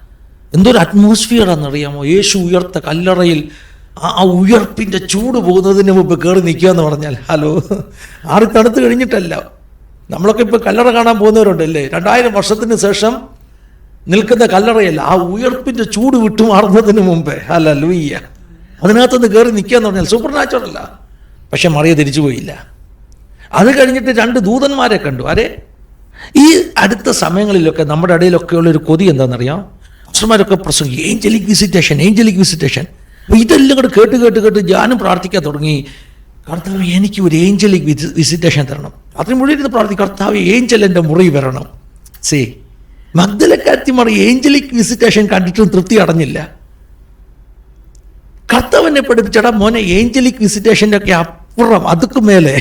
എന്തൊരു അറ്റ്മോസ്ഫിയറാണെന്നറിയാമോ? യേശു ഉയർത്ത കല്ലറയിൽ ആ ഉയർപ്പിൻ്റെ ചൂട് പോകുന്നതിന് മുമ്പ് കയറി നിൽക്കുക എന്ന് പറഞ്ഞാൽ, ഹലോ, ആറ് തണുത്ത് കഴിഞ്ഞിട്ടല്ല. നമ്മളൊക്കെ ഇപ്പോൾ കല്ലറ കാണാൻ പോകുന്നവരുണ്ടല്ലേ, 2000 വർഷത്തിന് ശേഷം നിൽക്കുന്ന കല്ലറയല്ല, ആ ഉയർപ്പിൻ്റെ ചൂട് വിട്ടുമാറുന്നതിന് മുമ്പേ. ഹല്ലേലൂയ. അതിനകത്തുനിന്ന് കയറി നിൽക്കുക എന്ന് പറഞ്ഞാൽ സൂപ്പർ നാച്ചുറല്ല. പക്ഷെ മറിയ തിരിച്ചു പോയില്ല. അത് കഴിഞ്ഞിട്ട് 2 ദൂതന്മാരെ കണ്ടു. ഈ അടുത്ത സമയങ്ങളിലൊക്കെ നമ്മുടെ ഇടയിലൊക്കെയുള്ളൊരു കൊതി എന്താണെന്നറിയാം? പാസ്റ്റർമാരൊക്കെ പ്രസംഗിക്കും, ഏഞ്ചലിക് വിസിറ്റേഷൻ. അപ്പോൾ ഇതെല്ലാം കൂടെ കേട്ട് ഞാനും പ്രാർത്ഥിക്കാൻ തുടങ്ങി, കർത്താവ് എനിക്ക് ഒരു ഏഞ്ചലിക് വിസിറ്റേഷൻ തരണം. അതിന് മുഴുവൻ പ്രാർത്ഥിക്കും, കർത്താവ് ഏഞ്ചൽ എൻ്റെ മുറി വരണം. മഗ്ദലക്കാരത്തി മറി ഏഞ്ചലിക് വിസിറ്റേഷൻ കണ്ടിട്ടും തൃപ്തി അടഞ്ഞില്ല. കർത്താവിനെ പഠിപ്പിച്ചടാ മോനെ, ഏഞ്ചലിക് വിസിറ്റേഷൻ്റെ ഒക്കെ അപ്പുറം, അതുക്കും മേലെ,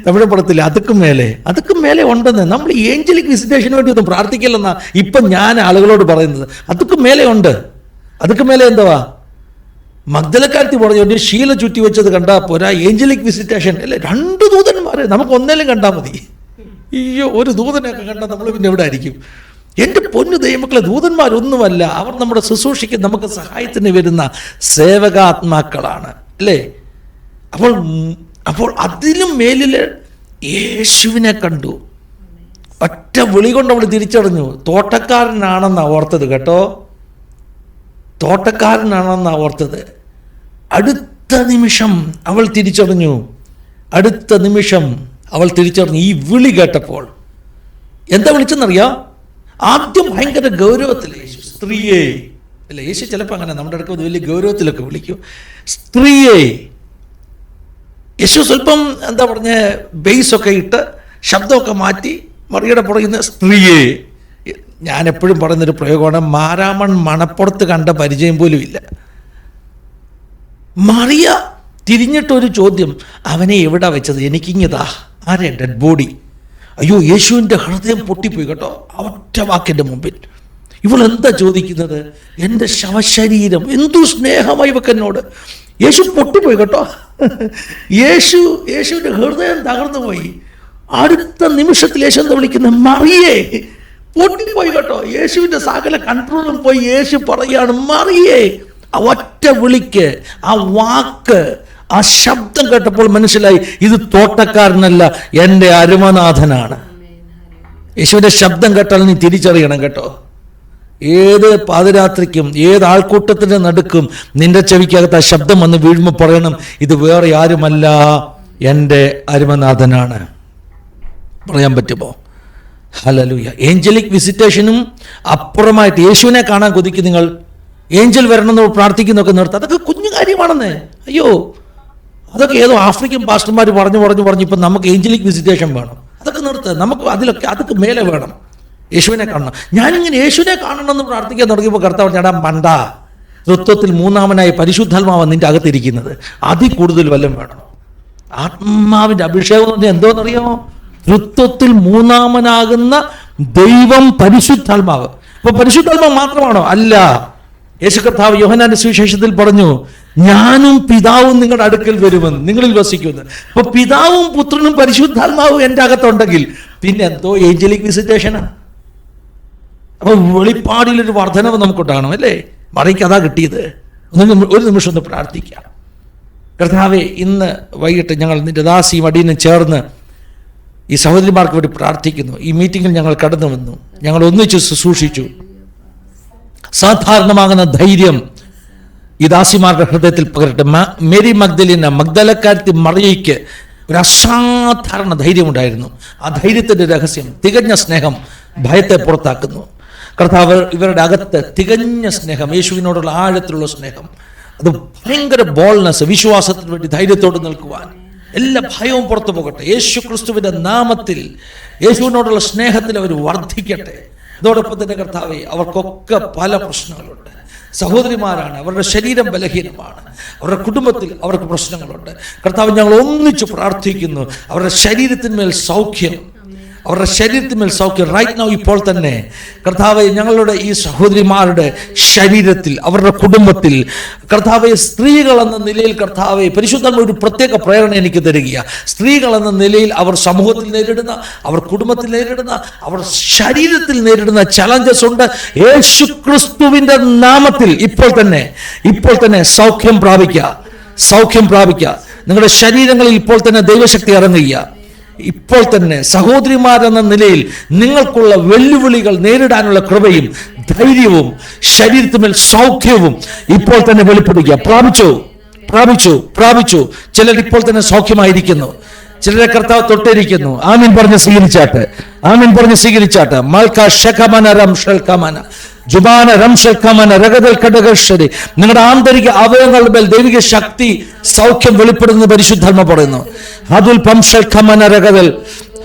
തമിഴ് പടത്തില്ല, അതുക്കും മേലെ ഉണ്ടെന്ന്. നമ്മൾ ഏഞ്ചലിക് വിസിറ്റേഷന് വേണ്ടി ഒന്നും പ്രാർത്ഥിക്കില്ലെന്നാ ഇപ്പം ഞാൻ ആളുകളോട് പറയുന്നത്. അതുക്കും മേലെ ഉണ്ട്. അതുക്കും മേലെ എന്തുവാ? മഗ്ദലക്കാരത്തി പറഞ്ഞു, ശീല ചുറ്റി വെച്ചത് കണ്ടാൽ പോരാ, ഏഞ്ചലിക് വിസിറ്റേഷൻ അല്ലേ? 2 ദൂതന്മാരെ നമുക്ക് ഒന്നേലും കണ്ടാൽ മതി. അയ്യോ, ഒരു ദൂതനൊക്കെ കണ്ടാൽ നമ്മൾ പിന്നെ എവിടെ ആയിരിക്കും? എൻ്റെ പൊന്നു ദൈവമക്കളെ, ദൂതന്മാരൊന്നുമല്ല, അവർ നമ്മുടെ ശുശ്രൂഷയ്ക്ക് നമുക്ക് സഹായത്തിന് വരുന്ന സേവകാത്മാക്കളാണ് അല്ലേ? അപ്പോൾ അതിലും മേലിൽ യേശുവിനെ കണ്ടു. ഒറ്റ വിളി കൊണ്ട് അവൾ തിരിച്ചറിഞ്ഞു. തോട്ടക്കാരനാണെന്നാണ് ഓർത്തത് കേട്ടോ, തോട്ടക്കാരനാണെന്നാണ് ഓർത്തത്. അടുത്ത നിമിഷം അവൾ തിരിച്ചറിഞ്ഞു. അടുത്ത നിമിഷം അവൾ തിരിച്ചറിഞ്ഞു. ഈ വിളി കേട്ടപ്പോൾ എന്താ വിളിച്ചെന്നറിയാം? ആദ്യം ഭയങ്കര ഗൗരവത്തിൽ യേശു, സ്ത്രീയെ. അല്ല, യേശു ചിലപ്പോൾ അങ്ങനെ നമ്മുടെ അടുക്ക വലിയ ഗൗരവത്തിലൊക്കെ വിളിക്കും, സ്ത്രീയെ. യേശു സ്വല്പം എന്താ പറഞ്ഞ ബേസൊക്കെ ഇട്ട് ശബ്ദമൊക്കെ മാറ്റി മറിയുടെ പുറകിൽ സ്ത്രീയെ. ഞാൻ എപ്പോഴും പറയുന്നൊരു പ്രയോഗമാണ്, മാരാമൺ മണപ്പുറത്ത് കണ്ട പരിചയം പോലും ഇല്ല. മറിയ തിരിഞ്ഞിട്ടൊരു ചോദ്യം, അവനെ എവിടെ വെച്ചത്? എനിക്കിങ്ങതാ. ആരെ? Dead body. അയ്യോ, യേശുവിൻ്റെ ഹൃദയം പൊട്ടിപ്പോയി കേട്ടോ, ഒറ്റ വാക്കിൻ്റെ മുമ്പിൽ. ഇവൾ എന്താ ചോദിക്കുന്നത്? എൻ്റെ ശവശരീരം. എന്തു സ്നേഹമായി ഇവക്കെന്നോട്. യേശു പൊട്ടിപ്പോയി കേട്ടോ. യേശുവിൻ്റെ ഹൃദയം തകർന്നു പോയി. അടുത്ത നിമിഷത്തിൽ യേശു എന്താ വിളിക്കുന്നത്? മറിയേ. പൊട്ടിപ്പോയി കേട്ടോ. യേശുവിൻ്റെ സകല കൺട്രോളും പോയി. യേശു പറയാണ്, മറിയേ. ആ ഒറ്റ വിളിക്ക്, ആ വാക്ക്, ആ ശബ്ദം കേട്ടപ്പോൾ മനസ്സിലായി, ഇത് തോട്ടക്കാരനല്ല, എൻ്റെ അരുമനാഥനാണ്. യേശുവിൻ്റെ ശബ്ദം കേട്ടാൽ നീ തിരിച്ചറിയണം കേട്ടോ. ഏത് പാതിരാത്രിക്കും ഏത് ആൾക്കൂട്ടത്തിൻ്റെ നടുക്കും നിന്റെ ചെവിക്കകത്ത് ആ ശബ്ദം വന്ന് വീഴുമ്പോൾ പറയണം, ഇത് വേറെ ആരുമല്ല, എൻ്റെ അരുമനാഥനാണ്. പറയാൻ പറ്റുമോ? ഹല്ലേലൂയ. ഏഞ്ചലിക് വിസിറ്റേഷനും അപ്പുറമായിട്ട് യേശുവിനെ കാണാൻ കൊതിക്കും നിങ്ങൾ. ഏഞ്ചൽ വരണമെന്ന് പ്രാർത്ഥിക്കുന്നൊക്കെ നിർത്തുക. അതൊക്കെ കുഞ്ഞു കാര്യമാണെന്നേ. അയ്യോ, അതൊക്കെ ഏതോ ആഫ്രിക്കൻ പാസ്റ്റർമാർ പറഞ്ഞു ഇപ്പം നമുക്ക് ഏഞ്ചലിക് വിസിറ്റേഷൻ വേണം. അതൊക്കെ നിർത്തുക. നമുക്ക് അതൊക്കെ മേലെ വേണം. യേശുവിനെ കാണണം. ഞാനിങ്ങനെ യേശുവിനെ കാണണമെന്ന് പ്രാർത്ഥിക്കാൻ തുടങ്ങിയപ്പോൾ കർത്താവ് ഞാടാ മണ്ട, തൃത്വത്തിൽ മൂന്നാമനായി പരിശുദ്ധാത്മാവ് നിന്റെ അകത്തിരിക്കുന്നത്, അതിൽ കൂടുതൽ വല്ലതും വേണം. ആത്മാവിൻ്റെ അഭിഷേകം എന്ന് പറഞ്ഞാൽ എന്തോന്നറിയാമോ? തൃത്വത്തിൽ മൂന്നാമനാകുന്ന ദൈവം പരിശുദ്ധാത്മാവ്. ഇപ്പൊ പരിശുദ്ധാത്മാവ് മാത്രമാണോ? അല്ല. യേശു കർത്താവ് യോഹന്നാന്റെ സുവിശേഷത്തിൽ പറഞ്ഞു, ഞാനും പിതാവും നിങ്ങളുടെ അടുക്കൽ വരുമെന്ന്, നിങ്ങളിൽ വസിക്കുമെന്ന്. അപ്പൊ പിതാവും പുത്രനും പരിശുദ്ധാത്മാവും എൻ്റെ അകത്തുണ്ടെങ്കിൽ പിന്നെ എന്തോ ഏഞ്ചലിക് വിസിറ്റേഷനാണ്. അപ്പൊ വെളിപ്പാടിലൊരു വർധനവ് നമുക്കുണ്ടാകണം അല്ലേ? മറിയ്ക്ക് അതാ കിട്ടിയത്. ഒരു നിമിഷം ഒന്ന് പ്രാർത്ഥിക്കാം. കർത്താവേ, ഇന്ന് വൈകിട്ട് ഞങ്ങൾ നിന്റെ ദാസിയും അടിയനും ചേർന്ന് ഈ സഹോദരിമാർക്ക് വേണ്ടി പ്രാർത്ഥിക്കുന്നു. ഈ മീറ്റിങ്ങിൽ ഞങ്ങൾ കടന്നു വന്നു, ഞങ്ങൾ ഒന്നിച്ച് ശുശ്രൂഷിച്ചു. സാധാരണമാകുന്ന ധൈര്യം ഈ ദാസിമാരുടെ ഹൃദയത്തിൽ പകരട്ടെ. മേരി മഗ്ദലക്കാരത്തി മറിയയ്ക്ക് ഒരു അസാധാരണ ധൈര്യമുണ്ടായിരുന്നു. ആ ധൈര്യത്തിൻ്റെ രഹസ്യം തികഞ്ഞ സ്നേഹം ഭയത്തെ പുറത്താക്കുന്നു. കർത്താവ് ഇവരുടെ അകത്ത് തികഞ്ഞ സ്നേഹം, യേശുവിനോടുള്ള ആഴത്തിലുള്ള സ്നേഹം, അത് ഭയങ്കര ബോൾനെസ്, വിശ്വാസത്തിന് വേണ്ടി ധൈര്യത്തോട് നിൽക്കുവാൻ എല്ലാ ഭയവും പുറത്തു പോകട്ടെ. യേശു ക്രിസ്തുവിൻ്റെ നാമത്തിൽ യേശുവിനോടുള്ള സ്നേഹത്തിൽ അവർ വർദ്ധിക്കട്ടെ. അതോടൊപ്പം തന്നെ കർത്താവേ, അവർക്കൊക്കെ പല പ്രശ്നങ്ങളുണ്ട്. സഹോദരിമാരാണ്, അവരുടെ ശരീരം ബലഹീനമാണ്, അവരുടെ കുടുംബത്തിൽ അവർക്ക് പ്രശ്നങ്ങളുണ്ട്. കർത്താവ്, ഞങ്ങൾ ഒന്നിച്ചു പ്രാർത്ഥിക്കുന്നു, അവരുടെ ശരീരത്തിന്മേൽ സൗഖ്യം, അവരുടെ ശരീരത്തിന്മേൽ സൗഖ്യം റൈറ്റ് നൗ, ഇപ്പോൾ തന്നെ. കർത്താവെ, ഞങ്ങളുടെ ഈ സഹോദരിമാരുടെ ശരീരത്തിൽ, അവരുടെ കുടുംബത്തിൽ കർത്താവെ, സ്ത്രീകൾ എന്ന നിലയിൽ കർത്താവെ, പരിശുദ്ധമായ ഒരു പ്രത്യേക പ്രേരണ എനിക്ക് തരിക. സ്ത്രീകൾ എന്ന നിലയിൽ അവർ സമൂഹത്തിൽ നേരിടുന്ന, അവർ കുടുംബത്തിൽ നേരിടുന്ന, അവർ ശരീരത്തിൽ നേരിടുന്ന ചലഞ്ചസ് ഉണ്ട്. യേശു ക്രിസ്തുവിൻ്റെ നാമത്തിൽ ഇപ്പോൾ തന്നെ സൗഖ്യം പ്രാപിക്കുക, സൗഖ്യം പ്രാപിക്കുക. നിങ്ങളുടെ ശരീരങ്ങളിൽ ഇപ്പോൾ തന്നെ ദൈവശക്തി ഇറങ്ങുക. ഇപ്പോൾ തന്നെ സഹോദരിമാരെന്ന നിലയിൽ നിങ്ങൾക്കുള്ള വെല്ലുവിളികൾ നേരിടാനുള്ള കൃപയും ധൈര്യവും ശരീരത്തിന്മേൽ സൗഖ്യവും ഇപ്പോൾ തന്നെ വെളിപ്പെടുക. പ്രാപിച്ചു. ചിലർ ഇപ്പോൾ തന്നെ സൗഖ്യമായിരിക്കുന്നു, ചിലരെ കർത്താവ് തൊട്ടിരിക്കുന്നു. ആമീൻ പറഞ്ഞ് സ്വീകരിച്ചാട്ടെ. മൽക്ക ഷഖമന റംഷൽ കമന ജുബാന റംഷൽ കമന രഗദൽ കടകശ്ശരി. നിങ്ങളുടെ ആന്തരിക അവയവങ്ങളുടെ മേൽ ദൈവിക ശക്തി, സൗഖ്യം വെളിപ്പെടുന്ന പരിശുദ്ധാത്മ പറയുന്നു. അതുൽ പംഷൽ കമന രഗദൽ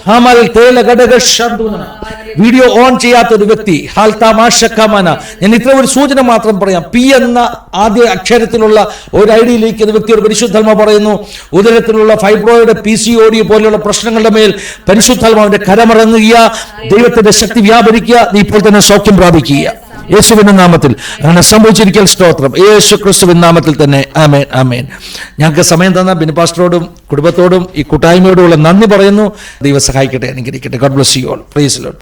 ഹമൽ തേല ഘടകശന്തുന. വീഡിയോ ഓൺ ചെയ്യാത്തൊരു വ്യക്തി ഞാൻ ഇത്ര ഒരു സൂചന മാത്രം പറയാം. പി എന്ന ആദ്യ അക്ഷരത്തിലുള്ള ഒരു ഐഡിയിലേക്ക് വ്യക്തിയോട് പരിശുദ്ധാത്മ പറയുന്നു, ഉദരത്തിലുള്ള ഫൈബ്രോയിഡ്, PCOD പോലെയുള്ള പ്രശ്നങ്ങളുടെ മേൽ പരിശുദ്ധാത്മാവിന്റെ കരമിറങ്ങുക, ദൈവത്തിന്റെ ശക്തി വ്യാപരിക്കുക, നീ ഇപ്പോൾ തന്നെ സൗഖ്യം പ്രാപിക്കുക യേശുവിന്റെ നാമത്തിൽ. അങ്ങനെ സംഭവിച്ചിരിക്കൽ സ്തോത്രം, യേശു ക്രിസ്തുവിൻ നാമത്തിൽ തന്നെ. ആമേൻ, ആമേൻ. ഞങ്ങൾക്ക് സമയം തന്ന ബിനു പാസ്റ്ററോടും കുടുംബത്തോടും ഈ കൂട്ടായ്മയോടുള്ള നന്ദി പറയുന്നു. ദൈവം സഹായിക്കട്ടെ, അനുഗ്രഹിക്കട്ടെ. God bless you all. Praise the Lord.